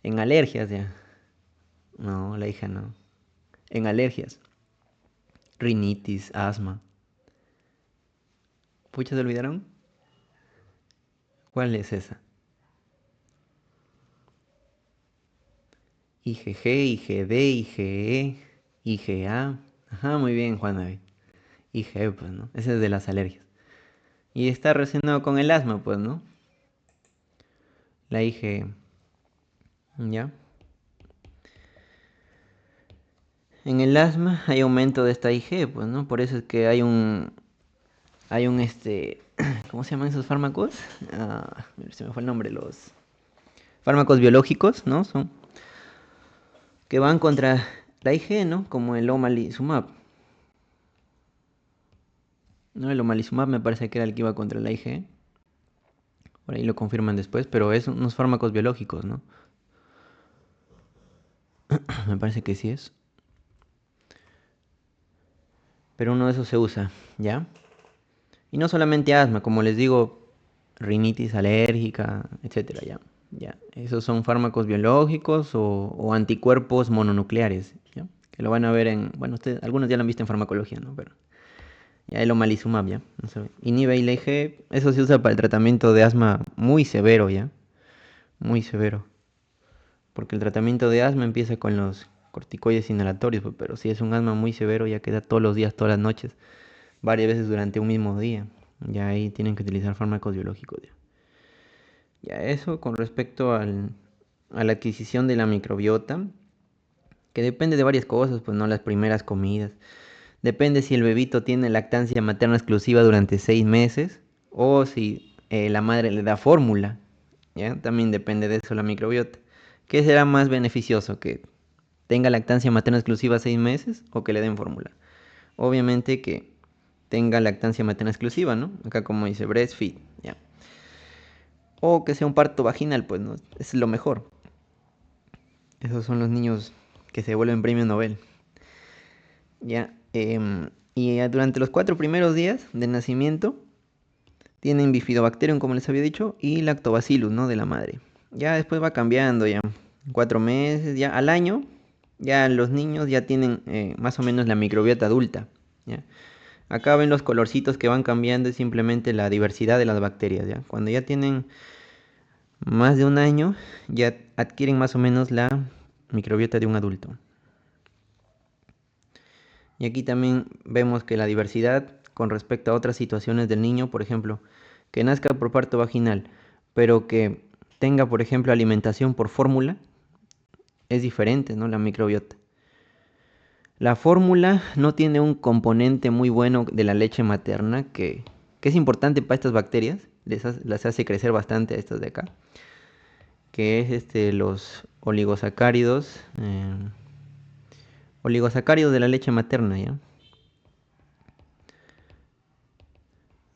En alergias ya. No, la hija no. En alergias. Rinitis, asma. ¿Pucha, se olvidaron? ¿Cuál es esa? IgG, IgD, IgE, IgA. Ajá, muy bien, Juan David. IgE, pues, ¿no? Ese es de las alergias. Y está relacionado con el asma, pues, ¿no? La IgE. ¿Ya? En el asma hay aumento de esta IgE, pues, ¿no? Por eso es que hay un ¿cómo se llaman esos fármacos? Se me fue el nombre, los fármacos biológicos, ¿no? Son que van contra la IgE, ¿no? Como el omalizumab. ¿No? El omalizumab me parece que era el que iba contra la IgE. Por ahí lo confirman después, pero es unos fármacos biológicos, ¿no? Me parece que sí es. pero uno de esos se usa, ¿ya? Y no solamente asma, como les digo, rinitis alérgica, etcétera, ¿ya? Ya, esos son fármacos biológicos o anticuerpos mononucleares, ¿ya? Que lo van a ver bueno, ustedes, algunos ya lo han visto en farmacología, ¿no? Pero ya el omalizumab, ¿ya? No sé, inhibe IgG, eso se usa para el tratamiento de asma muy severo, ¿ya? Muy severo. Porque el tratamiento de asma empieza con los corticoides inhalatorios, pues, pero si es un asma muy severo ya queda todos los días, todas las noches, varias veces durante un mismo día. Ya ahí tienen que utilizar fármacos biológicos. Ya eso con respecto a la adquisición de la microbiota, que depende de varias cosas, pues no las primeras comidas. Depende si el bebito tiene lactancia materna exclusiva durante 6 meses o si la madre le da fórmula. ¿Ya? También depende de eso la microbiota. ¿Qué será más beneficioso? ¿Que tenga lactancia materna exclusiva 6 meses o que le den fórmula? Obviamente que tenga lactancia materna exclusiva, ¿no? Acá como dice breastfeed, ¿ya? O que sea un parto vaginal, pues no, es lo mejor. Esos son los niños que se vuelven premio Nobel. ¿Ya? Y durante los 4 primeros días de nacimiento tienen Bifidobacterium, como les había dicho, y Lactobacillus, ¿no? De la madre. Ya después va cambiando, ya. 4 meses, ya al año, ya los niños ya tienen más o menos la microbiota adulta, ¿ya? Acá ven los colorcitos que van cambiando, es simplemente la diversidad de las bacterias, ¿ya? Cuando ya tienen más de un año, ya adquieren más o menos la microbiota de un adulto. Y aquí también vemos que la diversidad con respecto a otras situaciones del niño, por ejemplo, que nazca por parto vaginal, pero que tenga, por ejemplo, alimentación por fórmula, es diferente, ¿no? La microbiota. La fórmula no tiene un componente muy bueno de la leche materna que es importante para estas bacterias, las hace crecer bastante a estas de acá, que es los oligosacáridos de la leche materna, ¿ya?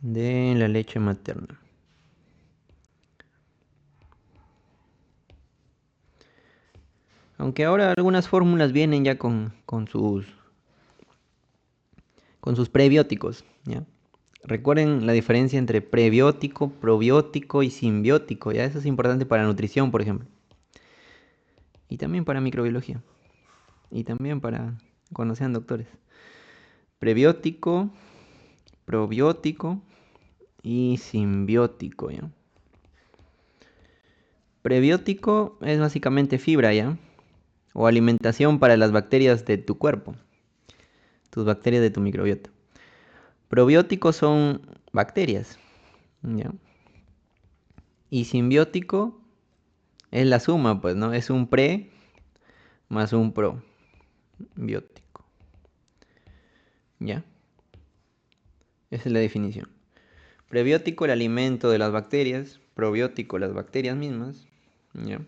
De la leche materna. Aunque ahora algunas fórmulas vienen ya con sus prebióticos, ¿ya? Recuerden la diferencia entre prebiótico, probiótico y simbiótico, ¿ya? Eso es importante para nutrición, por ejemplo. Y también para microbiología. Y también para cuando sean doctores. Prebiótico, probiótico y simbiótico, ¿ya? Prebiótico es básicamente fibra, ¿ya? O alimentación para las bacterias de tu cuerpo, tus bacterias de tu microbiota. Probióticos son bacterias, ¿ya? Y simbiótico es la suma, pues, ¿no? Es un pre más un probiótico, ¿ya? Esa es la definición. Prebiótico, el alimento de las bacterias. Probiótico, las bacterias mismas, ¿ya?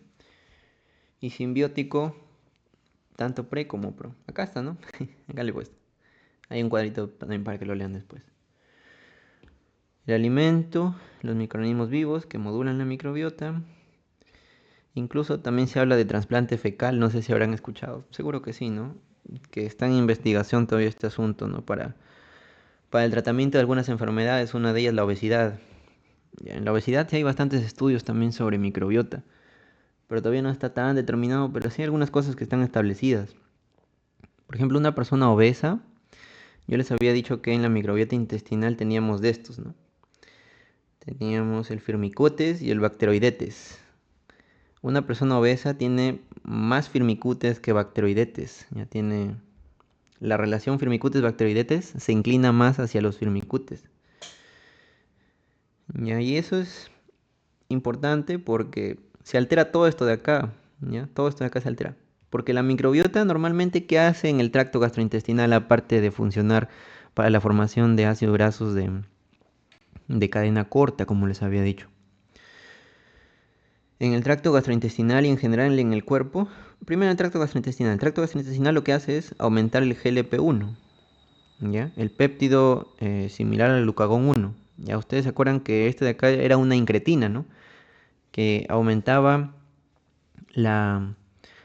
Y simbiótico, tanto pre como pro. Acá está, ¿no? Acá le he puesto. Hay un cuadrito también para que lo lean después. El alimento, los microorganismos vivos que modulan la microbiota. Incluso también se habla de trasplante fecal, no sé si habrán escuchado, seguro que sí, ¿no? Que está en investigación todavía este asunto, ¿no? Para el tratamiento de algunas enfermedades, una de ellas la obesidad. Ya, en la obesidad sí hay bastantes estudios también sobre microbiota, pero todavía no está tan determinado, pero sí hay algunas cosas que están establecidas. Por ejemplo, una persona obesa, yo les había dicho que en la microbiota intestinal teníamos de estos, ¿no? Teníamos el Firmicutes y el Bacteroidetes. Una persona obesa tiene más Firmicutes que Bacteroidetes. Ya tiene la relación Firmicutes-Bacteroidetes se inclina más hacia los Firmicutes. Ya, y eso es importante porque se altera todo esto de acá. ¿Ya? Todo esto de acá se altera. Porque la microbiota normalmente, ¿qué hace en el tracto gastrointestinal aparte de funcionar para la formación de ácidos grasos de cadena corta, como les había dicho? En el tracto gastrointestinal y en general en el cuerpo, primero el tracto gastrointestinal. El tracto gastrointestinal lo que hace es aumentar el GLP-1, ¿ya? El péptido similar al glucagón 1. Ya ustedes se acuerdan que este de acá era una incretina, ¿no? Que aumentaba la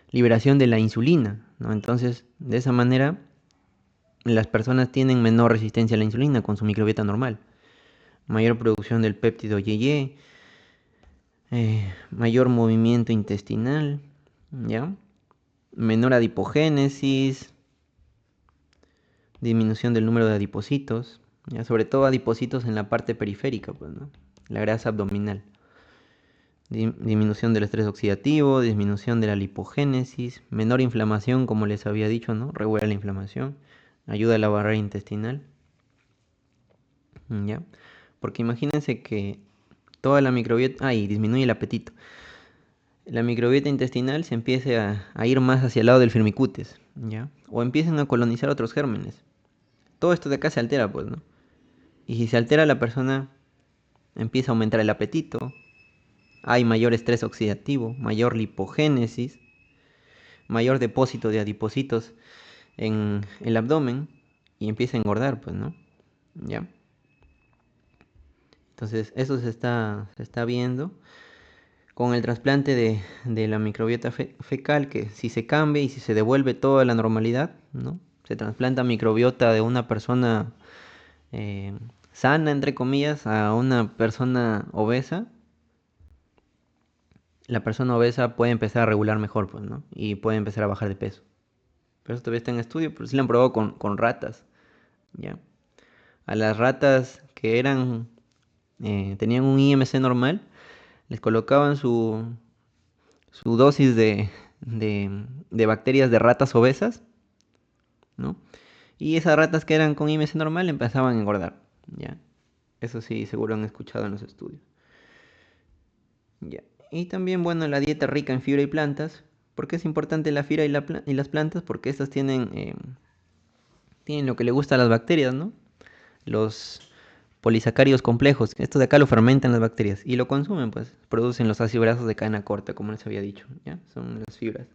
liberación de la insulina, ¿no? Entonces, de esa manera las personas tienen menor resistencia a la insulina con su microbiota normal, mayor producción del péptido YY, mayor movimiento intestinal, ¿ya? Menor adipogénesis, disminución del número de adipocitos, ¿ya? Sobre todo adipocitos en la parte periférica, pues, ¿no? La grasa abdominal. Disminución del estrés oxidativo, disminución de la lipogénesis, menor inflamación, como les había dicho, ¿no? Regula la inflamación, ayuda a la barrera intestinal, ¿ya? Porque imagínense que toda la microbiota, y disminuye el apetito. La microbiota intestinal se empiece a ir más hacia el lado del firmicutes, ¿ya? O empiecen a colonizar otros gérmenes. Todo esto de acá se altera, pues, ¿no? Y si se altera la persona, empieza a aumentar el apetito, hay mayor estrés oxidativo, mayor lipogénesis, mayor depósito de adipocitos en el abdomen y empieza a engordar, pues, ¿no? ¿Ya? Entonces, eso se está viendo con el trasplante de la microbiota fecal, que si se cambia y si se devuelve toda la normalidad, ¿no? Se trasplanta microbiota de una persona eh, sana, entre comillas, a una persona obesa. La persona obesa puede empezar a regular mejor, pues, ¿no? Y puede empezar a bajar de peso. Pero eso todavía está en estudio, pero sí lo han probado con ratas, ¿ya? A las ratas que tenían un IMC normal, les colocaban su dosis de bacterias de ratas obesas, ¿no? Y esas ratas que eran con IMC normal empezaban a engordar, ¿ya? Eso sí, seguro han escuchado en los estudios. Ya. Y también, bueno, la dieta rica en fibra y plantas. ¿Por qué es importante la fibra y las plantas? Porque estas tienen lo que le gusta a las bacterias, ¿no? Los polisacáridos complejos. Esto de acá lo fermentan las bacterias y lo consumen, pues. Producen los ácidos grasos de cadena corta, como les había dicho, ¿ya? Son las fibras.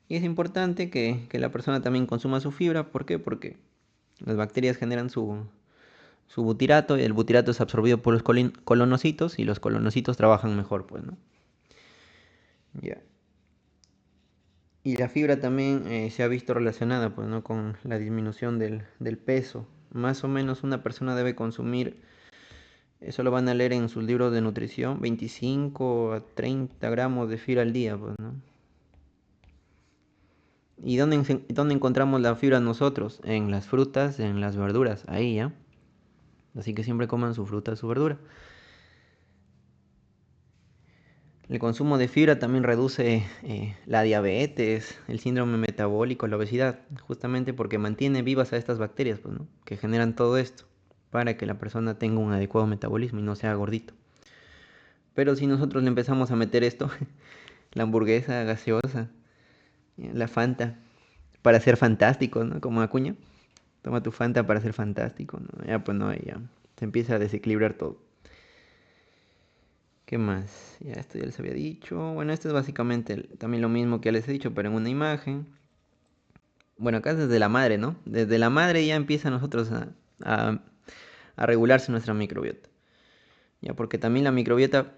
Y es importante que la persona también consuma su fibra. ¿Por qué? Porque las bacterias generan su butirato y el butirato es absorbido por los colonocitos y los colonocitos trabajan mejor, pues, ¿no? Ya. Y la fibra también se ha visto relacionada, pues, ¿no? Con la disminución del peso. Más o menos una persona debe consumir, eso lo van a leer en sus libros de nutrición, 25 a 30 gramos de fibra al día, pues, ¿no? ¿Y dónde encontramos la fibra nosotros? En las frutas, en las verduras, ahí, ¿ya? Así que siempre coman su fruta, su verdura. El consumo de fibra también reduce la diabetes, el síndrome metabólico, la obesidad, justamente porque mantiene vivas a estas bacterias, pues, ¿no? Que generan todo esto para que la persona tenga un adecuado metabolismo y no sea gordito. Pero si nosotros le empezamos a meter esto, la hamburguesa gaseosa, la Fanta, para ser fantástico, ¿no? Como Acuña, toma tu Fanta para ser fantástico, ¿no? Ya pues no, ya se empieza a desequilibrar todo. ¿Qué más? Ya esto ya les había dicho. Bueno, esto es básicamente también lo mismo que ya les he dicho, pero en una imagen. Bueno, acá es desde la madre, ¿no? Desde la madre ya empieza nosotros a, a regularse nuestra microbiota. Ya, porque también la microbiota,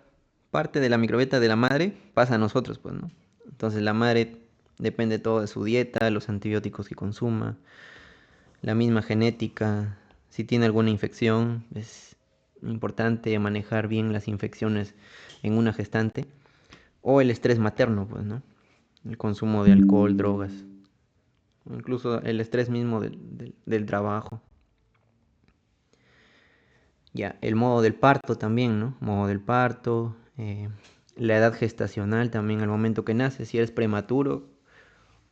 parte de la microbiota de la madre pasa a nosotros, pues, ¿no? Entonces la madre depende todo de su dieta, los antibióticos que consuma, la misma genética, si tiene alguna infección, es importante manejar bien las infecciones en una gestante. O el estrés materno, pues, ¿no? El consumo de alcohol, drogas, incluso el estrés mismo del trabajo. Ya, el modo del parto también, ¿no? Modo del parto, la edad gestacional también al momento que nace, si eres prematuro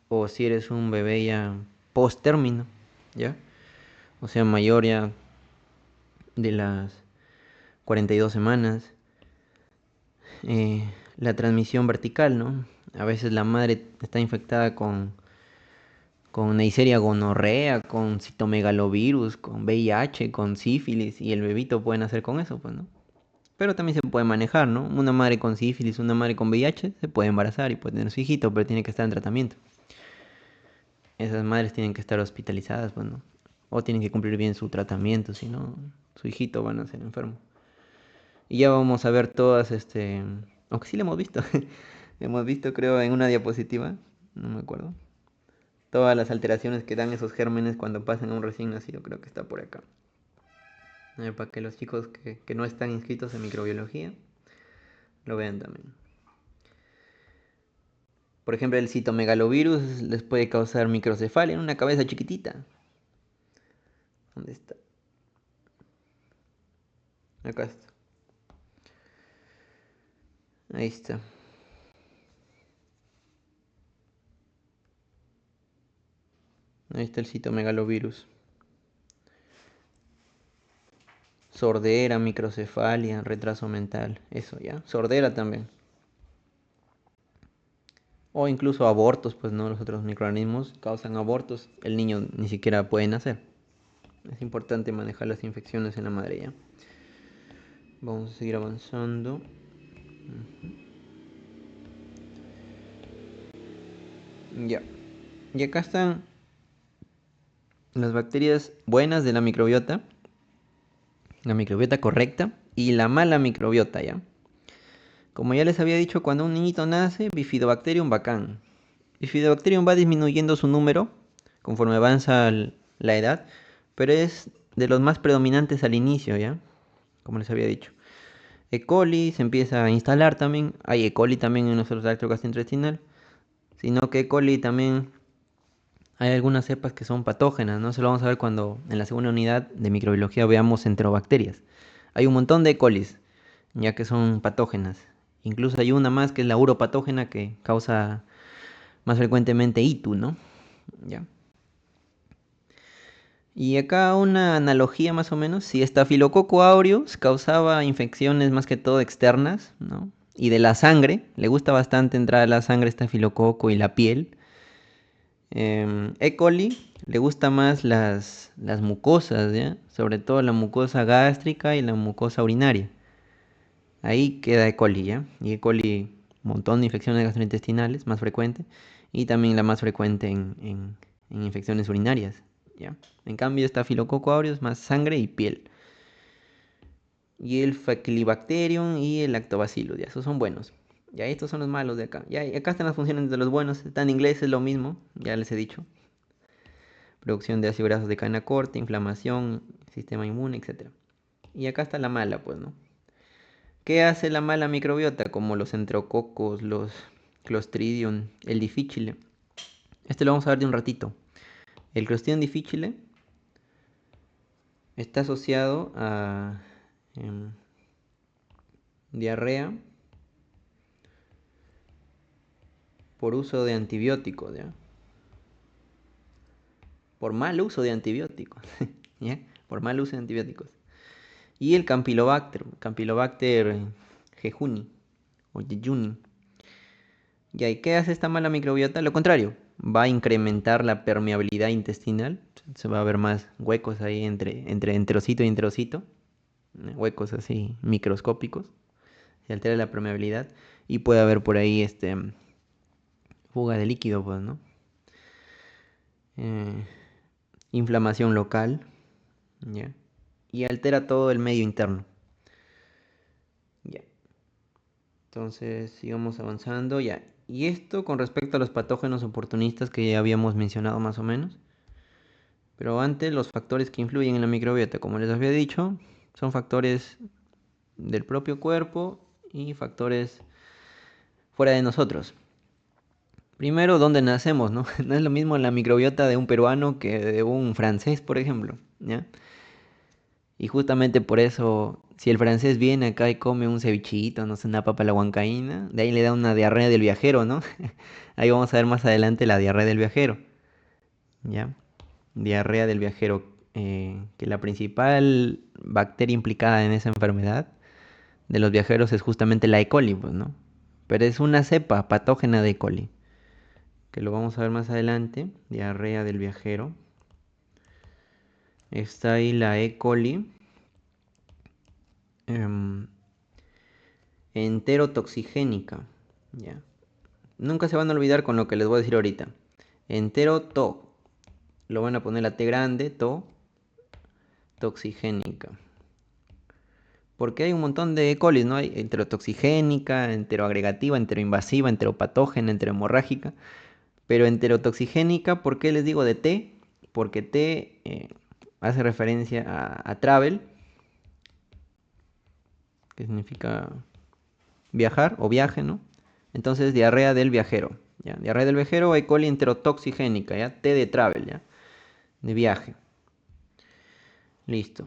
o si eres un bebé ya post término, ¿ya? O sea, mayor ya de las 42 semanas. La transmisión vertical, ¿no? A veces la madre está infectada con Neisseria gonorrea, con citomegalovirus, con VIH, con sífilis, y el bebito puede nacer con eso, pues, ¿no? Pero también se puede manejar, ¿no? Una madre con sífilis, una madre con VIH, se puede embarazar y puede tener su hijito, pero tiene que estar en tratamiento. Esas madres tienen que estar hospitalizadas, pues, ¿no? O tienen que cumplir bien su tratamiento, si no, su hijito va a nacer enfermo. Y ya vamos a ver todas, aunque sí lo hemos visto, hemos visto creo en una diapositiva, no me acuerdo, todas las alteraciones que dan esos gérmenes cuando pasan a un recién nacido, creo que está por acá. A ver, para que los chicos que no están inscritos en microbiología lo vean también. Por ejemplo, el citomegalovirus les puede causar microcefalia en una cabeza chiquitita. ¿Dónde está? Acá está. Ahí está. Ahí está el citomegalovirus. Sordera, microcefalia, retraso mental. Eso ya. Sordera también. O incluso abortos, pues no, los otros microorganismos causan abortos. El niño ni siquiera puede nacer. Es importante manejar las infecciones en la madre ya. Vamos a seguir avanzando. Ya. Y acá están las bacterias buenas de la microbiota correcta y la mala microbiota, ¿ya? Como ya les había dicho, cuando un niñito nace, Bifidobacterium bacán. Bifidobacterium va disminuyendo su número conforme avanza la edad, pero es de los más predominantes al inicio, ¿ya? Como les había dicho. E. coli se empieza a instalar también. Hay E. coli también en nuestro tracto gastrointestinal. Sino que E. coli también hay algunas cepas que son patógenas, ¿no? Se lo vamos a ver cuando en la segunda unidad de microbiología veamos enterobacterias. Hay un montón de E. colis, ya que son patógenas. Incluso hay una más que es la uropatógena que causa más frecuentemente ITU, ¿no? ¿Ya? Y acá una analogía más o menos, si Staphylococcus aureus causaba infecciones más que todo externas, ¿no? Y de la sangre, le gusta bastante entrar a la sangre estafilococo y la piel. E. coli le gusta más las mucosas, ¿ya? Sobre todo la mucosa gástrica y la mucosa urinaria. Ahí queda E. coli, ¿ya? Y E. coli, un montón de infecciones gastrointestinales, más frecuente, y también la más frecuente en infecciones urinarias, ¿ya? En cambio, Staphylococcus aureus más sangre y piel. Y el Faecalibacterium y el Lactobacillus, ya, esos son buenos. Ya, estos son los malos de acá. Ya, y acá están las funciones de los buenos. Está en inglés, es lo mismo, ya les he dicho. Producción de ácidos grasos de cadena corta, inflamación, sistema inmune, etc. Y acá está la mala, pues, ¿no? ¿Qué hace la mala microbiota? Como los enterococos, los Clostridium, el difficile. Este lo vamos a ver de un ratito. El Clostridium difficile está asociado a diarrea por uso de antibióticos, ¿ya? Por mal uso de antibióticos, ¿ya? Por mal uso de antibióticos. Y el Campylobacter jejuni o jejuni. ¿Ya? ¿Y qué hace esta mala microbiota? Lo contrario, va a incrementar la permeabilidad intestinal. Se va a ver más huecos ahí entre enterocito y enterocito. Huecos así microscópicos. Se altera la permeabilidad. Y puede haber por ahí fuga de líquido, pues, ¿no? Inflamación local, ¿ya? Y altera todo el medio interno. Ya. Entonces, sigamos avanzando, ya. Y esto con respecto a los patógenos oportunistas que ya habíamos mencionado más o menos. Pero antes, los factores que influyen en la microbiota, como les había dicho, son factores del propio cuerpo y factores fuera de nosotros. Primero, ¿dónde nacemos, no? No es lo mismo la microbiota de un peruano que de un francés, por ejemplo, ¿ya? Y justamente por eso, si el francés viene acá y come un cevichito, no sé, una papa a la huancaína, de ahí le da una diarrea del viajero, ¿no? Ahí vamos a ver más adelante la diarrea del viajero, ¿ya? Diarrea del viajero, que la principal bacteria implicada en esa enfermedad de los viajeros es justamente la E. coli, pues, ¿no? Pero es una cepa patógena de E. coli, que lo vamos a ver más adelante, diarrea del viajero. Está ahí la E. coli. em, Enterotoxigénica, ¿ya? Nunca se van a olvidar con lo que les voy a decir ahorita. Enteroto, lo van a poner la T grande, toxigénica. Porque hay un montón de E. coli, ¿no? Hay enterotoxigénica, enteroagregativa, enteroinvasiva, enteropatógena, enterohemorrágica. Pero enterotoxigénica, ¿por qué les digo de T? Porque T hace referencia a travel, que significa viajar o viaje, ¿no? Entonces, diarrea del viajero, ¿ya? Diarrea del viajero, E. coli enterotoxigénica, ¿ya? T de travel, ¿ya? De viaje. Listo.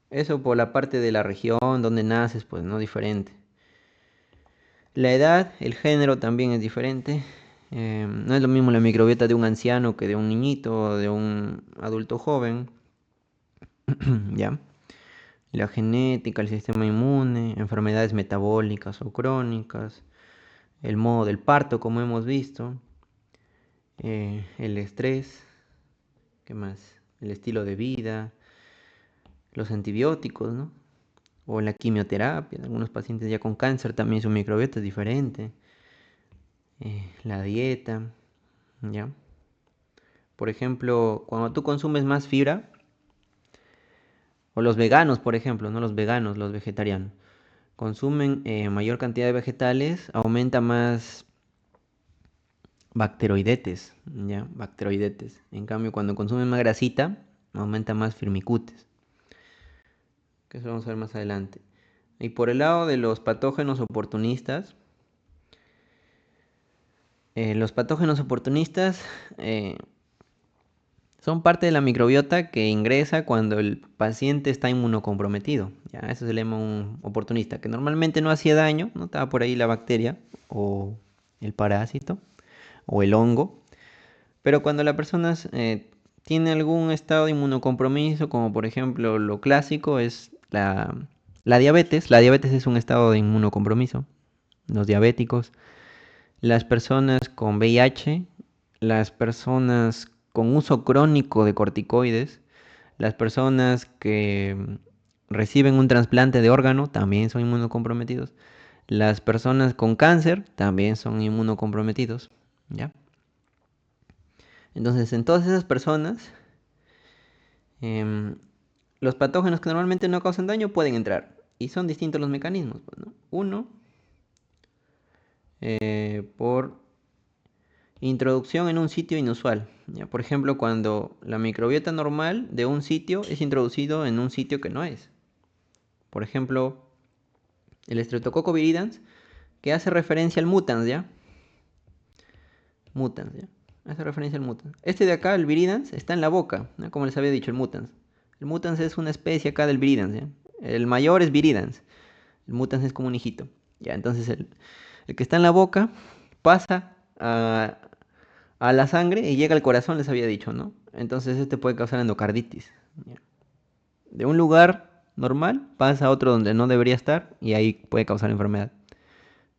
Eso por la parte de la región donde naces, pues no diferente. La edad, el género también es diferente. No es lo mismo la microbiota de un anciano que de un niñito o de un adulto joven. ¿Ya? La genética, el sistema inmune, enfermedades metabólicas o crónicas, el modo del parto, como hemos visto, el estrés, ¿qué más? El estilo de vida, los antibióticos, ¿no? O la quimioterapia. Algunos pacientes ya con cáncer también su microbiota es diferente. La dieta, ¿ya? Por ejemplo, cuando tú consumes más fibra, o los veganos, por ejemplo, no los veganos, los vegetarianos, consumen mayor cantidad de vegetales, aumenta más bacteroidetes, ¿ya? Bacteroidetes. En cambio, cuando consumen más grasita, aumenta más firmicutes, que eso vamos a ver más adelante. Y por el lado de los patógenos oportunistas, los patógenos oportunistas son parte de la microbiota que ingresa cuando el paciente está inmunocomprometido. Ya, eso se le llama un oportunista, que normalmente no hacía daño, no estaba por ahí la bacteria o el parásito o el hongo. Pero cuando la persona tiene algún estado de inmunocompromiso, como por ejemplo lo clásico es la diabetes. La diabetes es un estado de inmunocompromiso. Los diabéticos, las personas con VIH, las personas con uso crónico de corticoides, las personas que reciben un trasplante de órgano también son inmunocomprometidos. Las personas con cáncer también son inmunocomprometidos, ¿ya? Entonces, en todas esas personas, em, los patógenos que normalmente no causan daño pueden entrar. Y son distintos los mecanismos, pues, ¿no? Uno, por introducción en un sitio inusual. ¿Ya? Por ejemplo, cuando la microbiota normal de un sitio es introducido en un sitio que no es. Por ejemplo, el Streptococcus viridans, que hace referencia al mutans, ¿ya? Mutans, ¿ya? Hace referencia al mutans. Este de acá, el viridans, está en la boca, ¿no? Como les había dicho, el mutans. El mutans es una especie acá del viridans, ¿ya? El mayor es viridans. El mutans es como un hijito. Ya, entonces el que está en la boca pasa a la sangre y llega al corazón, les había dicho, ¿no? Entonces este puede causar endocarditis. ¿Ya? De un lugar normal pasa a otro donde no debería estar y ahí puede causar enfermedad.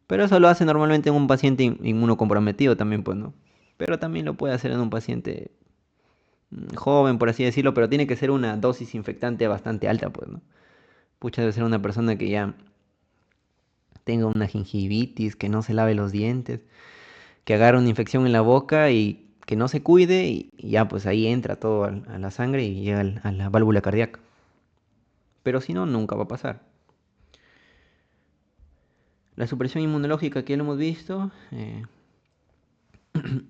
Pero eso lo hace normalmente en un paciente inmunocomprometido también, pues, ¿no? Pero también lo puede hacer en un paciente joven, por así decirlo, pero tiene que ser una dosis infectante bastante alta, pues, ¿no? Pucha, debe ser una persona que ya tenga una gingivitis, que no se lave los dientes, que agarre una infección en la boca y que no se cuide y ya pues ahí entra todo a la sangre y llega a la válvula cardíaca. Pero si no, nunca va a pasar. La supresión inmunológica que ya lo hemos visto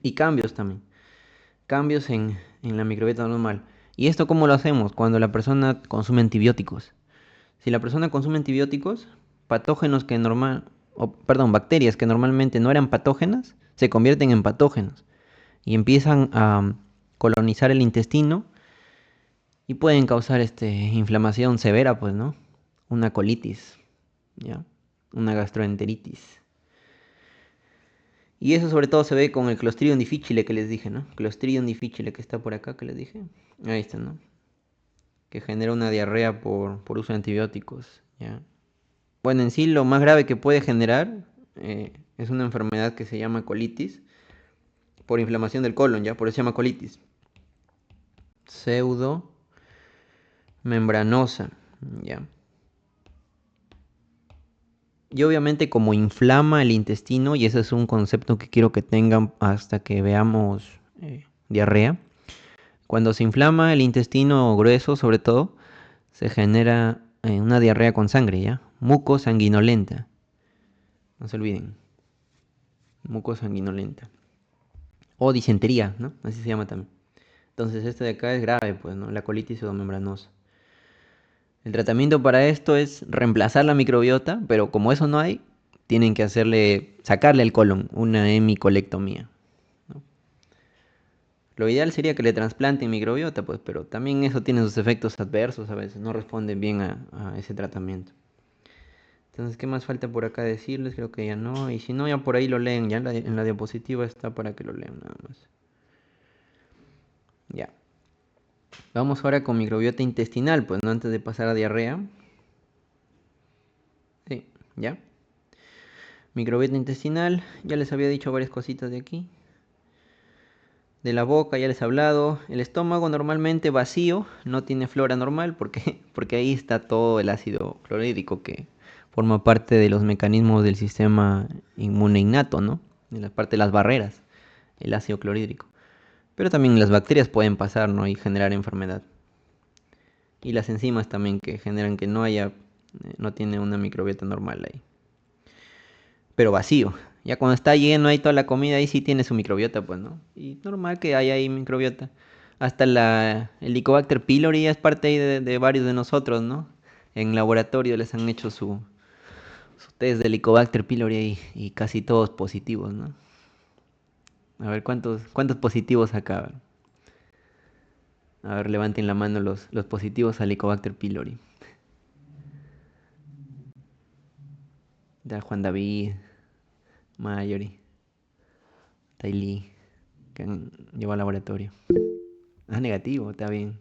y cambios también. Cambios en la microbiota normal. ¿Y esto cómo lo hacemos? Cuando la persona consume antibióticos. Si la persona consume antibióticos, patógenos que normal, o, perdón, bacterias que normalmente no eran patógenas, se convierten en patógenos y empiezan a colonizar el intestino y pueden causar inflamación severa, pues, ¿no? Una colitis, ¿ya? Una gastroenteritis. Y eso sobre todo se ve con el Clostridium difficile que les dije, ¿no? Clostridium difficile que está por acá que les dije. Ahí está, ¿no? Que genera una diarrea por uso de antibióticos, ¿ya? Bueno, en sí lo más grave que puede generar es una enfermedad que se llama colitis por inflamación del colon, ¿ya? Por eso se llama colitis. Pseudo membranosa, ¿ya? Y obviamente como inflama el intestino, y ese es un concepto que quiero que tengan hasta que veamos diarrea, cuando se inflama el intestino grueso sobre todo, se genera una diarrea con sangre, ¿ya? Mucosanguinolenta, no se olviden, mucosanguinolenta. o disentería, ¿no? Así se llama también. Entonces este de acá es grave, pues, ¿no? La colitis pseudomembranosa. El tratamiento para esto es reemplazar la microbiota, pero como eso no hay, tienen que sacarle el colon, una hemicolectomía, ¿no? Lo ideal sería que le trasplanten microbiota, pues, pero también eso tiene sus efectos adversos a veces, no responden bien a ese tratamiento. Entonces, ¿qué más falta por acá decirles? Creo que ya no. Y si no, ya por ahí lo leen. Ya en la diapositiva está para que lo lean nada más. Ya. Vamos ahora con microbiota intestinal, pues no antes de pasar a diarrea. Sí, ya. Microbiota intestinal, ya les había dicho varias cositas de aquí. De la boca ya les he hablado. El estómago normalmente vacío, no tiene flora normal porque ahí está todo el ácido clorhídrico que forma parte de los mecanismos del sistema inmune innato, ¿no? De la parte de las barreras, el ácido clorhídrico. Pero también las bacterias pueden pasar, ¿no? Y generar enfermedad. Y las enzimas también que generan que no tiene una microbiota normal ahí. Pero vacío. Ya cuando está lleno ahí toda la comida, ahí sí tiene su microbiota, pues, ¿no? Y normal que haya ahí microbiota. Hasta el Helicobacter pylori es parte ahí de varios de nosotros, ¿no? En laboratorio les han hecho su test de Helicobacter pylori ahí, y casi todos positivos, ¿no? A ver, ¿cuántos positivos acá? A ver, levanten la mano los positivos a Helicobacter pylori. Da Juan David, Mayori, Taili, que han llevado al laboratorio. Ah, negativo, está bien.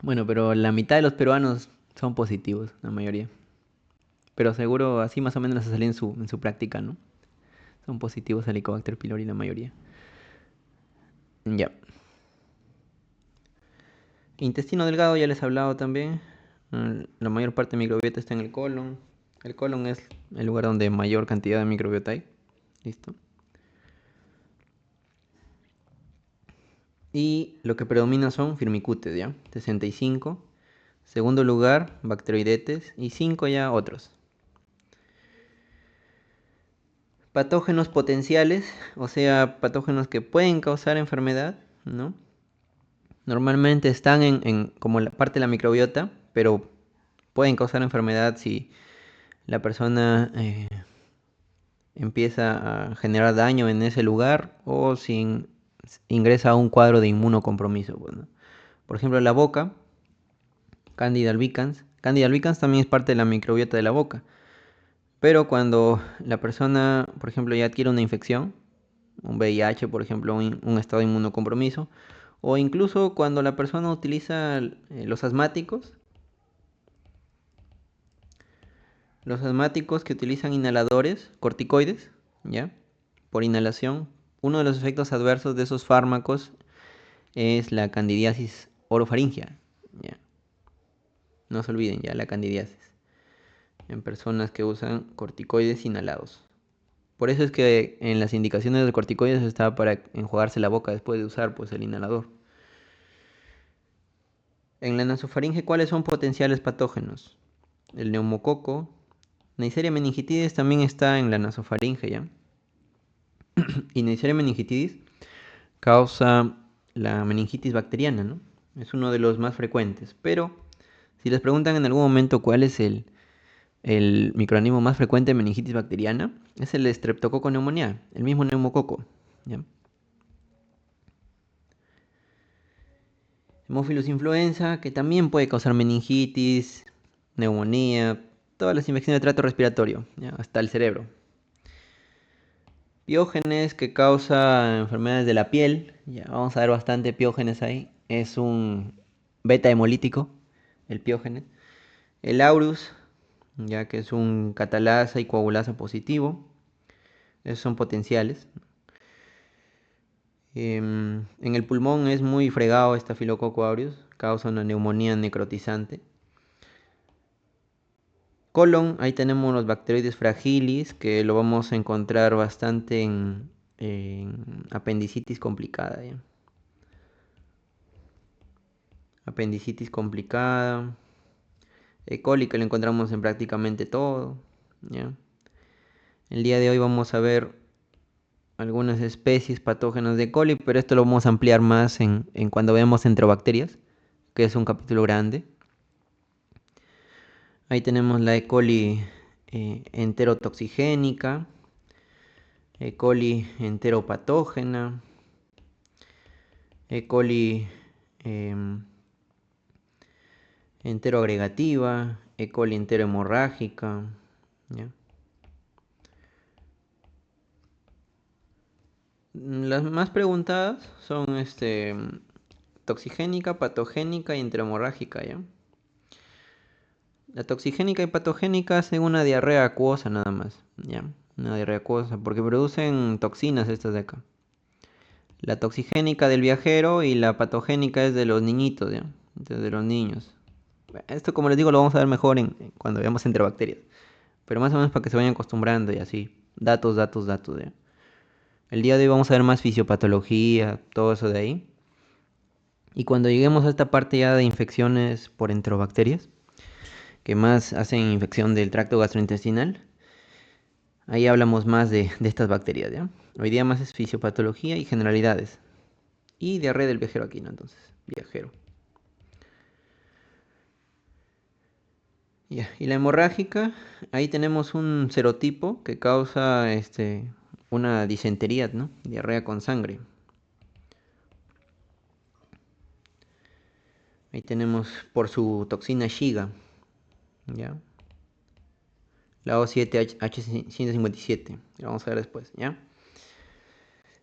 Bueno, pero la mitad de los peruanos son positivos, la mayoría. Pero seguro así más o menos les sale en su práctica, ¿no? Son positivos a Helicobacter pylori la mayoría. Ya. Intestino delgado ya les he hablado también. La mayor parte de microbiota está en el colon. El colon es el lugar donde mayor cantidad de microbiota hay. Listo. Y lo que predomina son firmicutes, ¿ya? 65. Segundo lugar, bacteroidetes. Y 5 ya otros. Patógenos potenciales, o sea, patógenos que pueden causar enfermedad, ¿no? Normalmente están como la parte de la microbiota, pero pueden causar enfermedad si la persona empieza a generar daño en ese lugar o si ingresa a un cuadro de inmunocompromiso, pues, ¿no? Por ejemplo, la boca, Candida albicans. Candida albicans también es parte de la microbiota de la boca. Pero cuando la persona, por ejemplo, ya adquiere una infección, un VIH, por ejemplo, un estado de inmunocompromiso, o incluso cuando la persona utiliza los asmáticos que utilizan inhaladores, corticoides, ¿ya? Por inhalación, uno de los efectos adversos de esos fármacos es la candidiasis orofaringia, ¿ya? No se olviden ya la candidiasis en personas que usan corticoides inhalados. Por eso es que en las indicaciones de corticoides está para enjuagarse la boca después de usar pues el inhalador. En la nasofaringe, ¿cuáles son potenciales patógenos? El neumococo, Neisseria meningitidis también está en la nasofaringe, ¿ya? Y Neisseria meningitidis causa la meningitis bacteriana, ¿no? Es uno de los más frecuentes. Pero si les preguntan en algún momento cuál es el microorganismo más frecuente de meningitis bacteriana, es el Streptococcus pneumoniae, el mismo neumococo, ¿ya? Haemophilus influenza, que también puede causar meningitis, neumonía, todas las infecciones de trato respiratorio, ¿ya? Hasta el cerebro. Piógenes, que causa enfermedades de la piel, ya vamos a ver bastante piógenes ahí. Es un beta hemolítico, el piógene. El Aurus, ya que es un catalasa y coagulasa positivo. Esos son potenciales. En el pulmón es muy fregado Staphylococcus aureus, causa una neumonía necrotizante. Colon, ahí tenemos los bacteroides fragilis, que lo vamos a encontrar bastante en apendicitis complicada, ¿ya? Apendicitis complicada. E. coli, que lo encontramos en prácticamente todo, ¿ya? El día de hoy vamos a ver algunas especies patógenas de coli, pero esto lo vamos a ampliar más en cuando veamos enterobacterias, que es un capítulo grande. Ahí tenemos la E. coli enterotoxigénica, E. coli enteropatógena, E. coli enteroagregativa, E. coli enterohemorrágica, ¿ya? Las más preguntadas son toxigénica, patogénica y enterohemorrágica, ¿ya? La toxigénica y patogénica hacen una diarrea acuosa nada más, ¿ya? Una diarrea acuosa, porque producen toxinas estas de acá. La toxigénica del viajero y la patogénica es de los niñitos, ¿ya? De los niños. Esto, como les digo, lo vamos a ver mejor cuando veamos entre bacterias. Pero más o menos para que se vayan acostumbrando y así. Datos, datos, datos, ¿ya? El día de hoy vamos a ver más fisiopatología, todo eso de ahí. Y cuando lleguemos a esta parte ya de infecciones por enterobacterias, que más hacen infección del tracto gastrointestinal, ahí hablamos más de estas bacterias, ¿ya? Hoy día más es fisiopatología y generalidades. Y diarrea del viajero aquí, ¿no? Entonces, viajero. Ya. Y la hemorrágica, ahí tenemos un serotipo que causa una disentería, ¿no? Diarrea con sangre. Ahí tenemos por su toxina Shiga, ¿ya? La O7H157, lo vamos a ver después, ¿ya?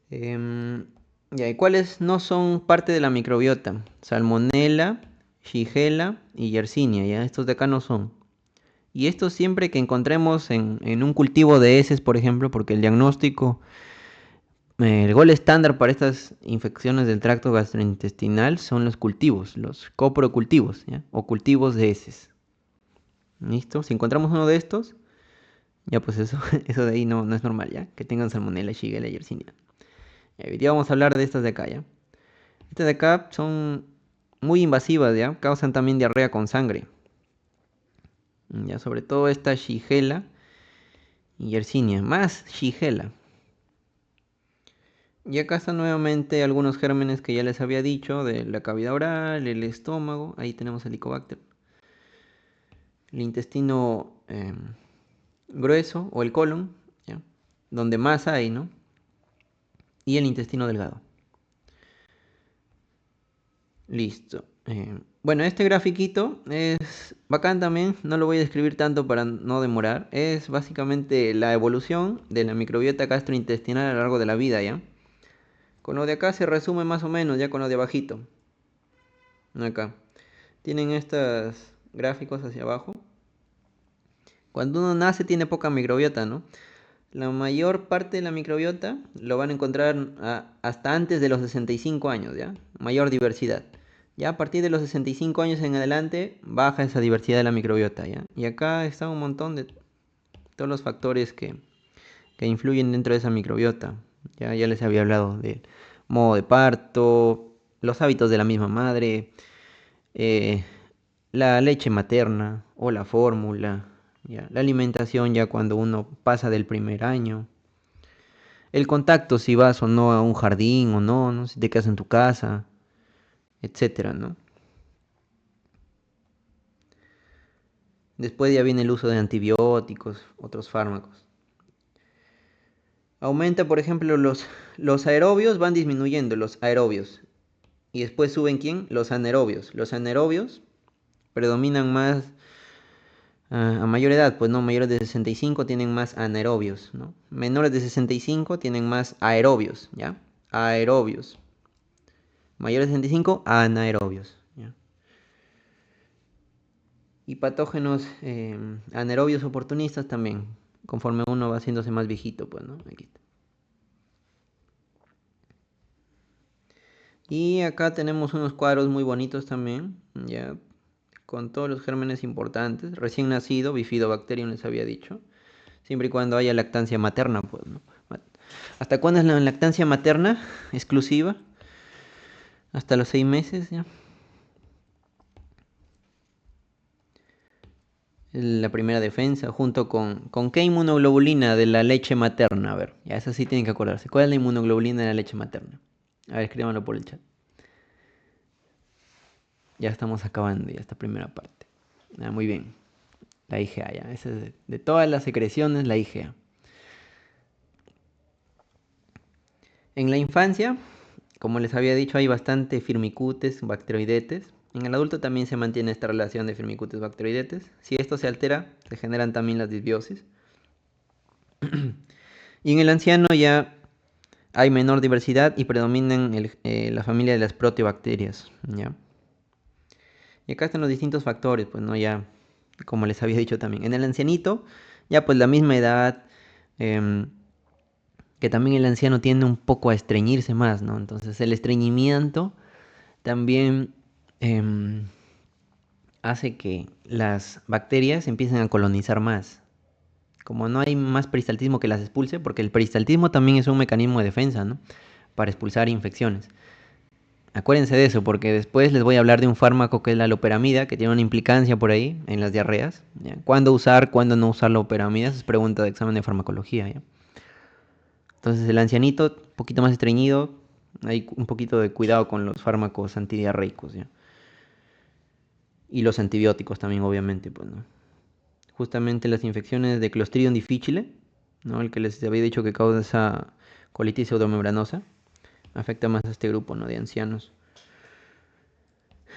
Ya, ¿y cuáles no son parte de la microbiota? Salmonella, Shigella y Yersinia, ¿ya? Estos de acá no son. Y esto siempre que encontremos en un cultivo de heces, por ejemplo, porque el diagnóstico, el gol estándar para estas infecciones del tracto gastrointestinal son los cultivos, los coprocultivos, ¿ya? O cultivos de heces. ¿Listo? Si encontramos uno de estos, ya pues eso, eso de ahí no es normal, ¿ya? Que tengan salmonella, Shigella y Yersinia. Hoy día vamos a hablar de estas de acá, ¿ya? Estas de acá son muy invasivas, ¿ya? Causan también diarrea con sangre. Ya, sobre todo esta Shigella y Yersinia, más Shigella. Y acá están nuevamente algunos gérmenes que ya les había dicho, de la cavidad oral, el estómago, ahí tenemos el Helicobacter. El intestino grueso o el colon, ¿ya? Donde más hay, ¿no? Y el intestino delgado. Listo. Bueno, este grafiquito es bacán también, no lo voy a describir tanto para no demorar. Es básicamente la evolución de la microbiota gastrointestinal a lo largo de la vida, ¿ya? Con lo de acá se resume más o menos, ya con lo de abajito. Acá. Tienen estos gráficos hacia abajo. Cuando uno nace tiene poca microbiota, ¿no? La mayor parte de la microbiota lo van a encontrar hasta antes de los 65 años, ¿ya? Mayor diversidad. Ya a partir de los 65 años en adelante baja esa diversidad de la microbiota, ¿ya? Y acá está un montón de todos los factores que influyen dentro de esa microbiota. Ya les había hablado del modo de parto, los hábitos de la misma madre, eh, la leche materna o la fórmula, ¿ya? La alimentación ya cuando uno pasa del primer año. El contacto, si vas o no a un jardín o no, ¿no? Si te quedas en tu casa, etcétera, ¿no? Después ya viene el uso de antibióticos, otros fármacos. Aumenta, por ejemplo, los aerobios van disminuyendo, los aerobios. Y después suben ¿quién? Los anaerobios. Los anaerobios predominan más a mayor edad, pues no, mayores de 65 tienen más anaerobios, ¿no? Menores de 65 tienen más aerobios, ¿ya? Aerobios. Mayores de 65, anaerobios, ¿ya? Y patógenos anaerobios oportunistas también, conforme uno va haciéndose más viejito, pues, ¿no? Aquí está. Y acá tenemos unos cuadros muy bonitos también, ya, con todos los gérmenes importantes. Recién nacido, Bifidobacterium les había dicho, siempre y cuando haya lactancia materna, pues, ¿no? ¿Hasta cuándo es la lactancia materna exclusiva? Hasta los 6 meses, ¿ya? La primera defensa, junto con qué inmunoglobulina de la leche materna. A ver, ya esa sí tienen que acordarse. ¿Cuál es la inmunoglobulina de la leche materna? A ver, escríbanlo por el chat. Ya estamos acabando ya esta primera parte. Muy bien. La IgA, ya. Esa es de todas las secreciones, la IgA. En la infancia, como les había dicho, hay bastante firmicutes, bacteroidetes. En el adulto también se mantiene esta relación de firmicutes bacteroidetes. Si esto se altera, se generan también las disbiosis. Y en el anciano ya hay menor diversidad y predominan la familia de las proteobacterias, ¿ya? Y acá están los distintos factores, pues, ¿no? Ya, como les había dicho también. En el ancianito, ya pues la misma edad, em, que también el anciano tiende un poco a estreñirse más, ¿no? Entonces el estreñimiento también em, hace que las bacterias empiecen a colonizar más. Como no hay más peristaltismo que las expulse, porque el peristaltismo también es un mecanismo de defensa, ¿no? Para expulsar infecciones. Acuérdense de eso, porque después les voy a hablar de un fármaco que es la loperamida, que tiene una implicancia por ahí en las diarreas. ¿Ya? ¿Cuándo usar, cuándo no usar loperamida? Esa es pregunta de examen de farmacología, ¿ya? Entonces el ancianito, un poquito más estreñido, hay un poquito de cuidado con los fármacos antidiarreicos, ¿ya? Y los antibióticos también, obviamente, pues, ¿no? Justamente las infecciones de Clostridium difficile, ¿no? El que les había dicho que causa esa colitis pseudomembranosa, afecta más a este grupo, ¿no? De ancianos.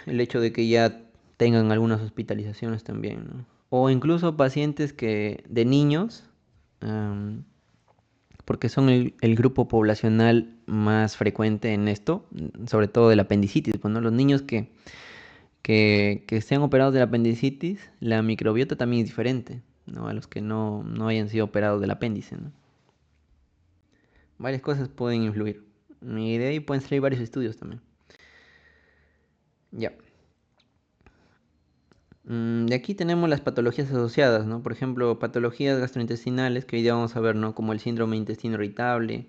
El hecho de que ya tengan algunas hospitalizaciones también, ¿no? O incluso pacientes que de niños, um, porque son el grupo poblacional más frecuente en esto, sobre todo del apendicitis, pues, ¿no? Los niños que sean operados del apendicitis, la microbiota también es diferente, ¿no? A los que no hayan sido operados del apéndice, ¿no? Varias cosas pueden influir. Y de ahí pueden salir varios estudios también. Ya. De aquí tenemos las patologías asociadas, ¿no? Por ejemplo, patologías gastrointestinales, que hoy día vamos a ver, ¿no? Como el síndrome de intestino irritable,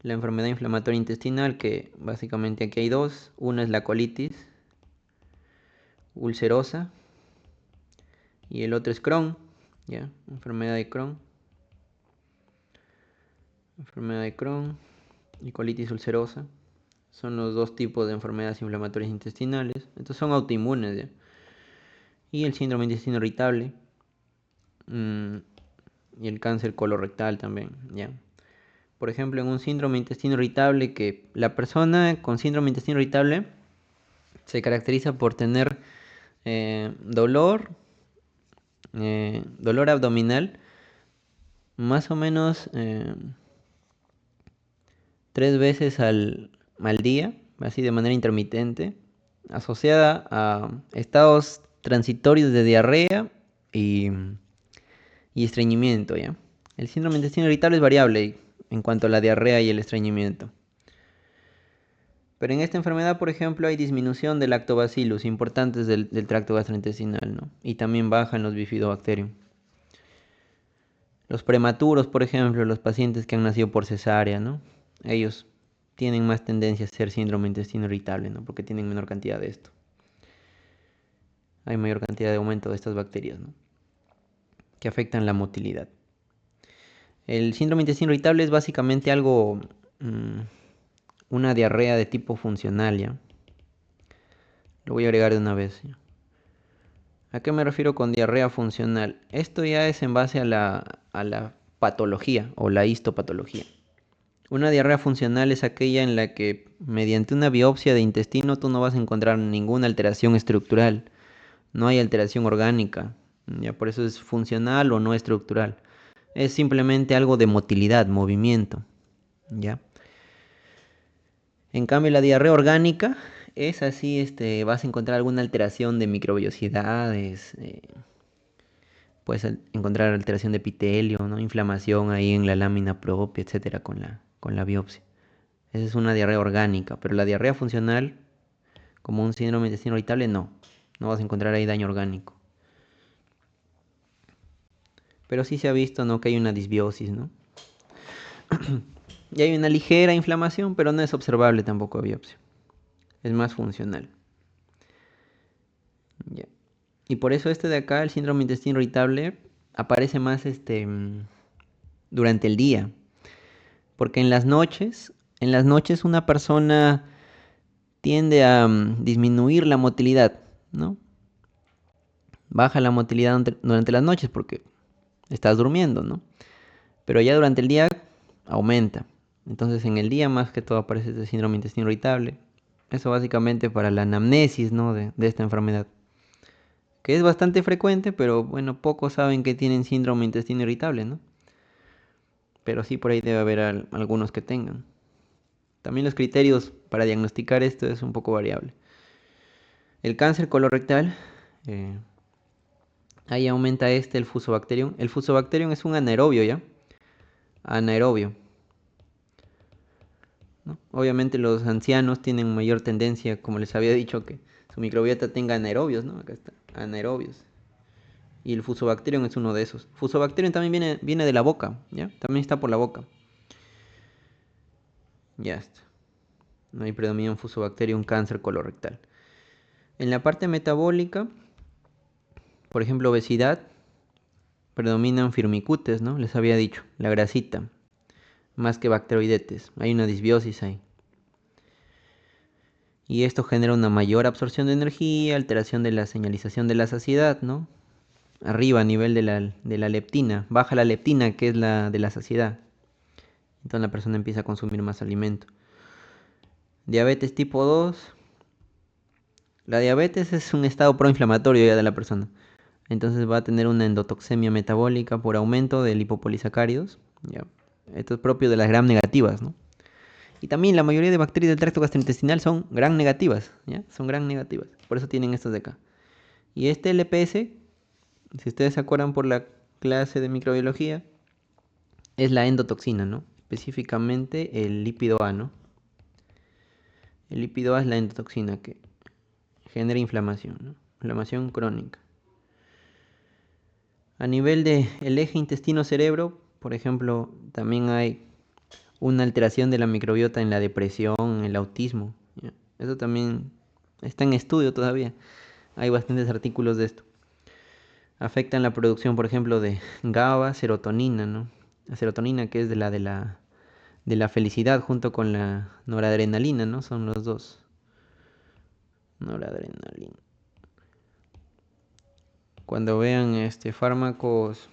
la enfermedad inflamatoria intestinal, que básicamente aquí hay dos. Una es la colitis ulcerosa y el otro es Crohn, ¿ya? Enfermedad de Crohn. Enfermedad de Crohn y colitis ulcerosa. Son los dos tipos de enfermedades inflamatorias intestinales. Estos son autoinmunes, ¿ya? Y el síndrome de intestino irritable. mm, y el cáncer colorectal también, ¿ya? Por ejemplo, en un síndrome de intestino irritable, que la persona con síndrome de intestino irritable se caracteriza por tener dolor abdominal, más o menos 3 veces al día, así de manera intermitente, asociada a estados transitorios de diarrea y, y estreñimiento, ¿ya? El síndrome de intestino irritable es variable en cuanto a la diarrea y el estreñimiento. Pero en esta enfermedad, por ejemplo, hay disminución de lactobacillus importantes del tracto gastrointestinal, ¿no? Y también bajan los bifidobacterium. Los prematuros, por ejemplo, los pacientes que han nacido por cesárea, ¿no? Ellos tienen más tendencia a ser síndrome de intestino irritable, ¿no? Porque tienen menor cantidad de esto. Hay mayor cantidad de aumento de estas bacterias, ¿no? Que afectan la motilidad. El síndrome de intestino irritable es básicamente algo, una diarrea de tipo funcional, ¿ya? Lo voy a agregar de una vez, ¿ya? ¿A qué me refiero con diarrea funcional? Esto ya es en base a la patología o la histopatología. Una diarrea funcional es aquella en la que mediante una biopsia de intestino tú no vas a encontrar ninguna alteración estructural, no hay alteración orgánica, ya por eso es funcional o no estructural. Es simplemente algo de motilidad, movimiento, ¿ya? En cambio, la diarrea orgánica es así, vas a encontrar alguna alteración de microbiosidades, puedes encontrar alteración de epitelio, ¿no? Inflamación ahí en la lámina propia, etcétera, con la biopsia. Esa es una diarrea orgánica, pero la diarrea funcional, como un síndrome de intestino irritable, no vas a encontrar ahí daño orgánico. Pero sí se ha visto, ¿no? Que hay una disbiosis, ¿no? Y hay una ligera inflamación, pero no es observable tampoco a biopsia. Es más funcional. Ya. Y por eso este de acá, el síndrome de intestino irritable, aparece más durante el día. Porque en las noches una persona tiende a disminuir la motilidad, ¿no? Baja la motilidad durante las noches porque estás durmiendo, ¿no? Pero ya durante el día aumenta. Entonces en el día más que todo aparece este síndrome de intestino irritable. Eso básicamente para la anamnesis, ¿no? de esta enfermedad. Que es bastante frecuente, pero bueno, pocos saben que tienen síndrome de intestino irritable, ¿no? Pero sí por ahí debe haber algunos que tengan. También los criterios para diagnosticar esto es un poco variable. El cáncer colorectal, eh, ahí aumenta el Fusobacterium. El Fusobacterium es un anaerobio, ¿ya? Anaerobio, ¿no? Obviamente los ancianos tienen mayor tendencia, como les había dicho, que su microbiota tenga anaerobios, ¿no? Acá está, anaerobios. Y el Fusobacterium es uno de esos. Fusobacterium también viene de la boca, ¿ya? También está por la boca. Ya está. No hay predominio en Fusobacterium cáncer colorectal. En la parte metabólica, por ejemplo, obesidad, predominan firmicutes, ¿no? Les había dicho, la grasita, más que bacteroidetes. Hay una disbiosis ahí. Y esto genera una mayor absorción de energía, alteración de la señalización de la saciedad, ¿no? Arriba a nivel de la leptina, baja la leptina que es la de la saciedad. Entonces la persona empieza a consumir más alimento. Diabetes tipo 2. La diabetes es un estado proinflamatorio ya de la persona. Entonces va a tener una endotoxemia metabólica por aumento de lipopolisacáridos. ¿Ya? Esto es propio de las gram negativas, ¿no? Y también la mayoría de bacterias del tracto gastrointestinal son gram negativas, ¿ya? Son gram negativas. Por eso tienen estos de acá. Y este LPS, si ustedes se acuerdan por la clase de microbiología, es la endotoxina, ¿no? Específicamente el lípido A, ¿no? El lípido A es la endotoxina que genera inflamación, ¿no? Inflamación crónica. A nivel del eje intestino-cerebro, por ejemplo, también hay una alteración de la microbiota en la depresión, en el autismo, ¿ya? Eso también está en estudio todavía. Hay bastantes artículos de esto. Afectan la producción, por ejemplo, de GABA, serotonina, ¿no? La serotonina que es de la felicidad junto con la noradrenalina, ¿no? Son los dos. Noradrenalina. Cuando vean fármacos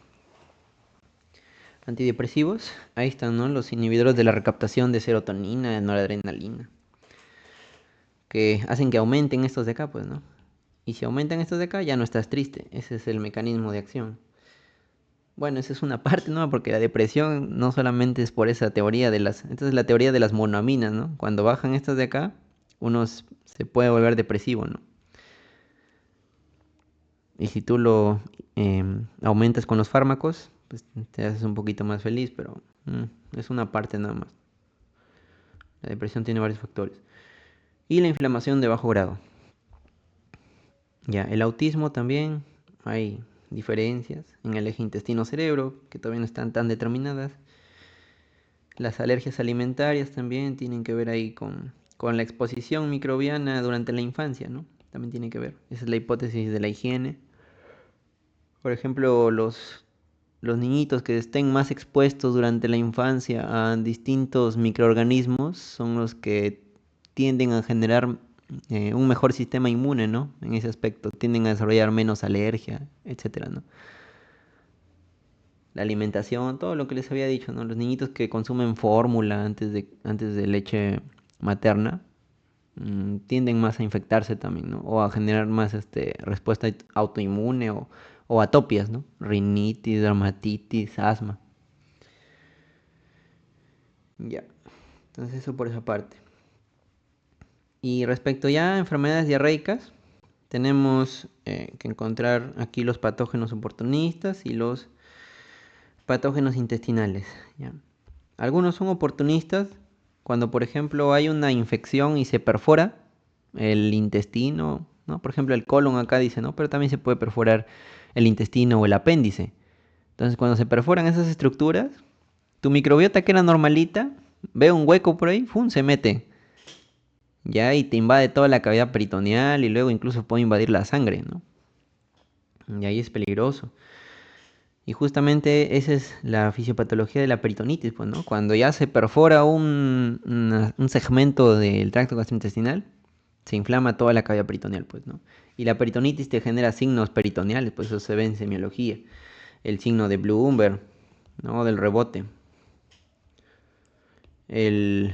antidepresivos, ahí están, ¿no? Los inhibidores de la recaptación de serotonina, de noradrenalina, que hacen que aumenten estos de acá, pues, ¿no? Y si aumentan estos de acá, ya no estás triste. Ese es el mecanismo de acción. Bueno, esa es una parte, ¿no? Porque la depresión no solamente es por esa teoría de las... Esta es la teoría de las monoaminas, ¿no? Cuando bajan estas de acá, uno se puede volver depresivo, ¿no? Y si tú lo aumentas con los fármacos, pues te haces un poquito más feliz, pero es una parte nada más. La depresión tiene varios factores. Y la inflamación de bajo grado. Ya, el autismo también, hay diferencias en el eje intestino-cerebro que todavía no están tan determinadas. Las alergias alimentarias también tienen que ver ahí con la exposición microbiana durante la infancia, ¿no? También tiene que ver. Esa es la hipótesis de la higiene. Por ejemplo, los niñitos que estén más expuestos durante la infancia a distintos microorganismos son los que tienden a generar un mejor sistema inmune, ¿no? En ese aspecto, tienden a desarrollar menos alergia, etcétera, ¿no? La alimentación, todo lo que les había dicho, ¿no? Los niñitos que consumen fórmula antes de leche materna tienden más a infectarse también, ¿no? O a generar más respuesta autoinmune o atopias, ¿no? Rinitis, dermatitis, asma. Ya. Entonces eso por esa parte. Y respecto ya a enfermedades diarreicas, tenemos que encontrar aquí los patógenos oportunistas y los patógenos intestinales, ¿ya? Algunos son oportunistas cuando, por ejemplo, hay una infección y se perfora el intestino, ¿no? Por ejemplo, el colon acá dice, ¿no? Pero también se puede perforar el intestino o el apéndice. Entonces, cuando se perforan esas estructuras, tu microbiota que era normalita, ve un hueco por ahí, ¡fum! Se mete. Ya, y te invade toda la cavidad peritoneal y luego incluso puede invadir la sangre, ¿no? y ahí es peligroso. Y justamente esa es la fisiopatología de la peritonitis, pues, ¿no? Cuando ya se perfora un segmento del tracto gastrointestinal, se inflama toda la cavidad peritoneal, pues, ¿no? Y la peritonitis te genera signos peritoneales, pues eso se ve en semiología. El signo de Bloomberg, ¿no? Del rebote. El,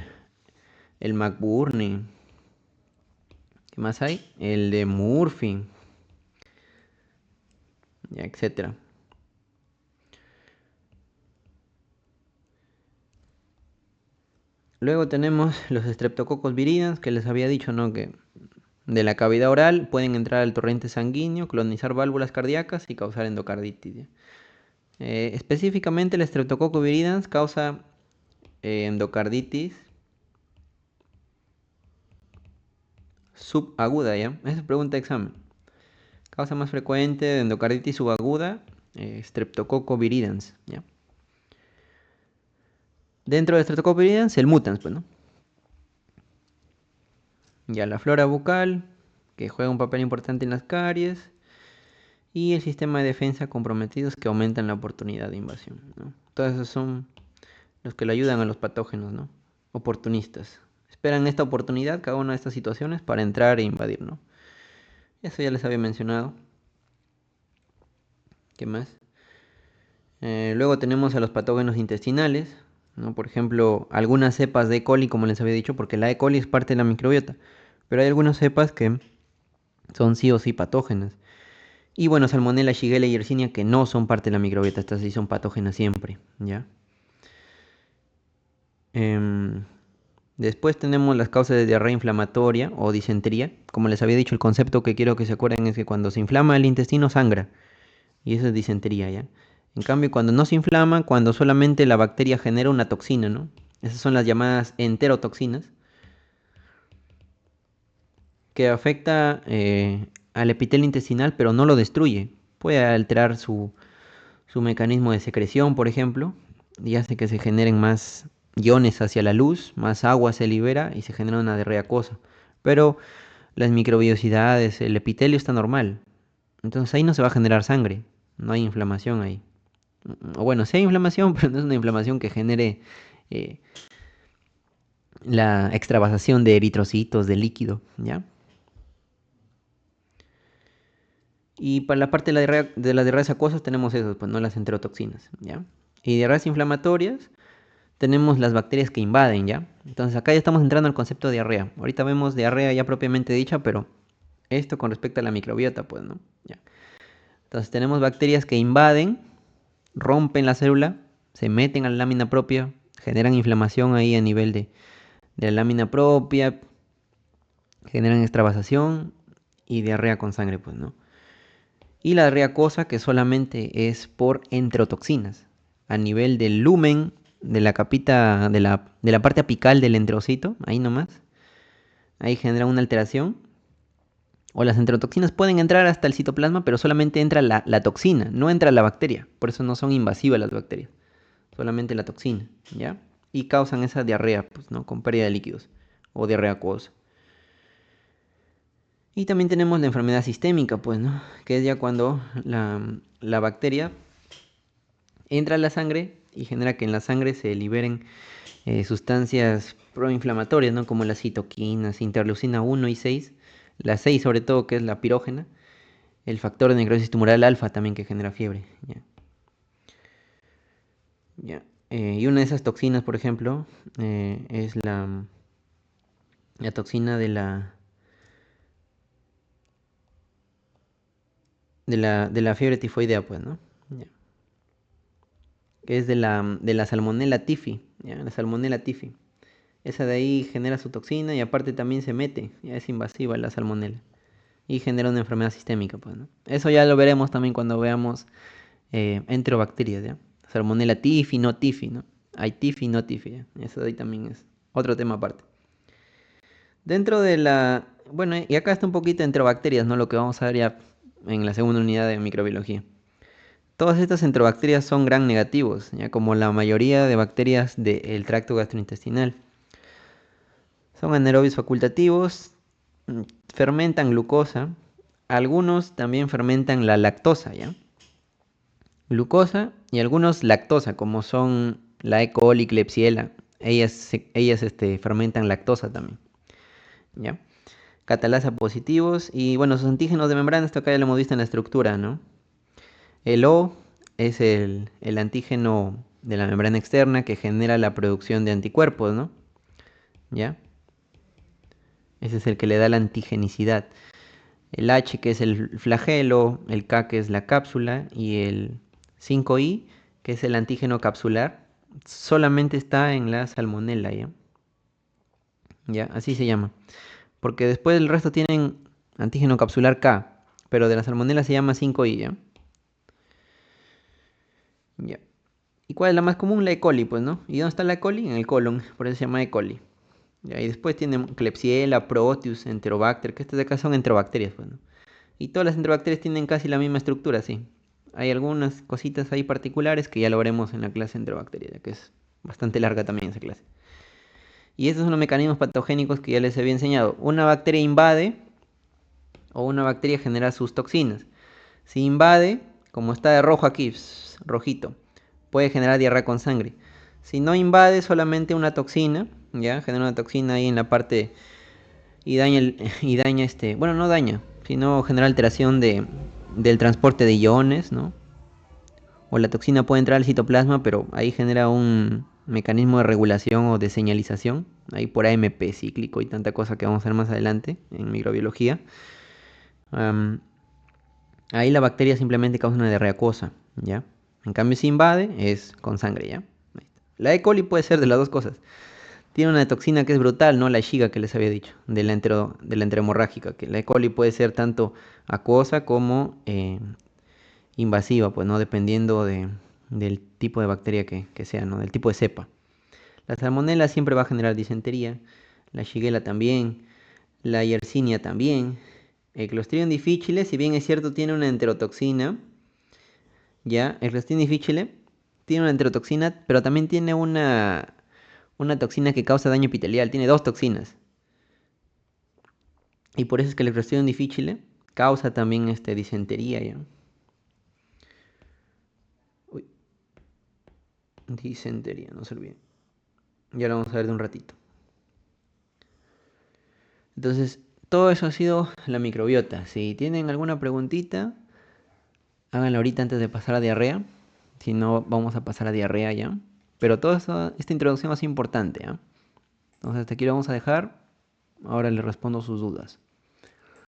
el McBurney. ¿Qué más hay? El de Murphy, ya, etcétera. Luego tenemos los Streptococcus viridans, que les había dicho, ¿no? Que de la cavidad oral pueden entrar al torrente sanguíneo, colonizar válvulas cardíacas y causar endocarditis. Específicamente el Streptococcus viridans causa endocarditis subaguda, ¿ya? Esa es pregunta de examen. Causa más frecuente de endocarditis subaguda, Streptococcus viridans, ¿ya? Dentro de Streptococcus viridans, el mutans, pues, ¿no? Ya la flora bucal, que juega un papel importante en las caries, y el sistema de defensa comprometidos que aumentan la oportunidad de invasión, ¿no? Todos esos son los que le ayudan a los patógenos, ¿no? Oportunistas. Esperan esta oportunidad, cada una de estas situaciones, para entrar e invadir, ¿no? Eso ya les había mencionado. ¿Qué más? Luego tenemos a los patógenos intestinales, ¿no? Por ejemplo, algunas cepas de E. coli, como les había dicho, porque la E. coli es parte de la microbiota, pero hay algunas cepas que son sí o sí patógenas. Y bueno, Salmonella, Shigella y Yersinia que no son parte de la microbiota, estas sí son patógenas siempre, ¿ya? Después tenemos las causas de diarrea inflamatoria o disentería. Como les había dicho, el concepto que quiero que se acuerden es que cuando se inflama el intestino sangra, y eso es disentería, ¿ya? En cambio, cuando no se inflama, cuando solamente la bacteria genera una toxina, ¿no? Esas son las llamadas enterotoxinas, que afecta al epitelio intestinal, pero no lo destruye. Puede alterar su mecanismo de secreción, por ejemplo, y hace que se generen más iones hacia la luz, más agua se libera y se genera una diarrea acuosa. Pero las microbiosidades, el epitelio está normal. Entonces ahí no se va a generar sangre, no hay inflamación ahí. O bueno, sí hay inflamación, pero no es una inflamación que genere eh, la extravasación de eritrocitos, de líquido, ¿ya? Y para la parte de las diarreas acuosas tenemos eso, pues no las enterotoxinas, ¿ya? Y diarreas inflamatorias tenemos las bacterias que invaden, ¿ya? Entonces acá ya estamos entrando al concepto de diarrea. Ahorita vemos diarrea ya propiamente dicha, pero esto con respecto a la microbiota, pues, ¿no? Ya. Entonces tenemos bacterias que invaden, rompen la célula, se meten a la lámina propia, generan inflamación ahí a nivel de la lámina propia, generan extravasación y diarrea con sangre, pues, ¿no? Y la diarrea acuosa que solamente es por enterotoxinas, a nivel del lumen de la capita, de la parte apical del enterocito, ahí nomás, ahí genera una alteración. O las enterotoxinas pueden entrar hasta el citoplasma, pero solamente entra la toxina, no entra la bacteria. Por eso no son invasivas las bacterias, solamente la toxina, ¿ya? Y causan esa diarrea, pues, ¿no? Con pérdida de líquidos o diarrea acuosa. Y también tenemos la enfermedad sistémica, pues, ¿no? Que es ya cuando la bacteria entra a la sangre y genera que en la sangre se liberen sustancias proinflamatorias, ¿no? Como las citoquinas, interleucina 1 y 6, la 6 sobre todo, que es la pirógena, el factor de necrosis tumoral alfa también que genera fiebre, ¿ya? ¿Ya? Y una de esas toxinas, por ejemplo, es la toxina de la fiebre tifoidea, pues, ¿no? ¿Ya? Que es de la Salmonella typhi, ¿ya? La Salmonella typhi. Esa de ahí genera su toxina y aparte también se mete, ya es invasiva la salmonela. Y genera una enfermedad sistémica, pues, ¿no? Eso ya lo veremos también cuando veamos enterobacterias, ¿ya? Salmonella typhi, no typhi, ¿no? Hay typhi, no typhi, ¿ya? Eso de ahí también es otro tema aparte. Dentro de la... Bueno, y acá está un poquito enterobacterias, ¿no? Lo que vamos a ver ya en la segunda unidad de microbiología. Todas estas enterobacterias son gram negativos, ya como la mayoría de bacterias del tracto gastrointestinal. Son anaerobios facultativos, fermentan glucosa, Algunos también fermentan la lactosa, ¿ya? Glucosa y algunos lactosa, como son la E. coli, Klebsiella. Ellas fermentan lactosa también, ¿ya? Catalasa positivos y bueno, sus antígenos de membrana, esto acá ya lo hemos visto en la estructura, ¿no? El O es el antígeno de la membrana externa que genera la producción de anticuerpos, ¿no? ¿Ya? Ese es el que le da la antigenicidad. El H que es el flagelo, el K que es la cápsula y el 5I que es el antígeno capsular, solamente está en la salmonela, ¿ya? ¿Ya? Así se llama. Porque después el resto tienen antígeno capsular K, pero de la salmonela se llama 5I, ¿ya? Ya. ¿Y cuál es la más común? La E. coli, pues, ¿no? ¿Y dónde está la E. coli? En el colon, por eso se llama E. coli. Ya, y después tienen Klebsiella, Proteus, Enterobacter, que estas de acá son enterobacterias, pues, ¿no? Y todas las enterobacterias tienen casi la misma estructura, sí. Hay algunas cositas ahí particulares que ya lo veremos en la clase de enterobacterias, ya que es bastante larga también esa clase. Y estos son los mecanismos patogénicos que ya les había enseñado. Una bacteria invade o una bacteria genera sus toxinas. Si invade, como está de rojo aquí, rojito, puede generar diarrea con sangre. Si no invade, solamente una toxina, ya genera una toxina ahí en la parte y daña bueno, no daña, sino genera alteración del transporte de iones, ¿no? O la toxina puede entrar al citoplasma, pero ahí genera un mecanismo de regulación o de señalización, ahí por AMP cíclico y tanta cosa que vamos a ver más adelante en microbiología. Am, Ahí la bacteria simplemente causa una diarrea acuosa, ¿ya? En cambio, si invade, es con sangre, ¿ya? La E. coli puede ser de las dos cosas. Tiene una toxina que es brutal, ¿no? La Shiga que les había dicho, de la enteromorrágica, que la E. coli puede ser tanto acuosa como invasiva, pues, ¿no? Dependiendo del tipo de bacteria que sea, ¿no? Del tipo de cepa. La salmonela siempre va a generar disentería, la Shigella también, la Yersinia también. El Clostridium difficile, si bien es cierto, tiene una enterotoxina, ya, el Clostridium difficile tiene una enterotoxina, pero también tiene una toxina que causa daño epitelial, tiene dos toxinas. Y por eso es que el Clostridium difficile causa también disentería, ¿ya? Uy, disentería, no se olviden. Ya lo vamos a ver de un ratito. Entonces, todo eso ha sido la microbiota. Si tienen alguna preguntita, háganla ahorita antes de pasar a diarrea. Si no, vamos a pasar a diarrea ya. Pero toda esta introducción es importante, ¿ah? Entonces, hasta aquí lo vamos a dejar. Ahora les respondo sus dudas.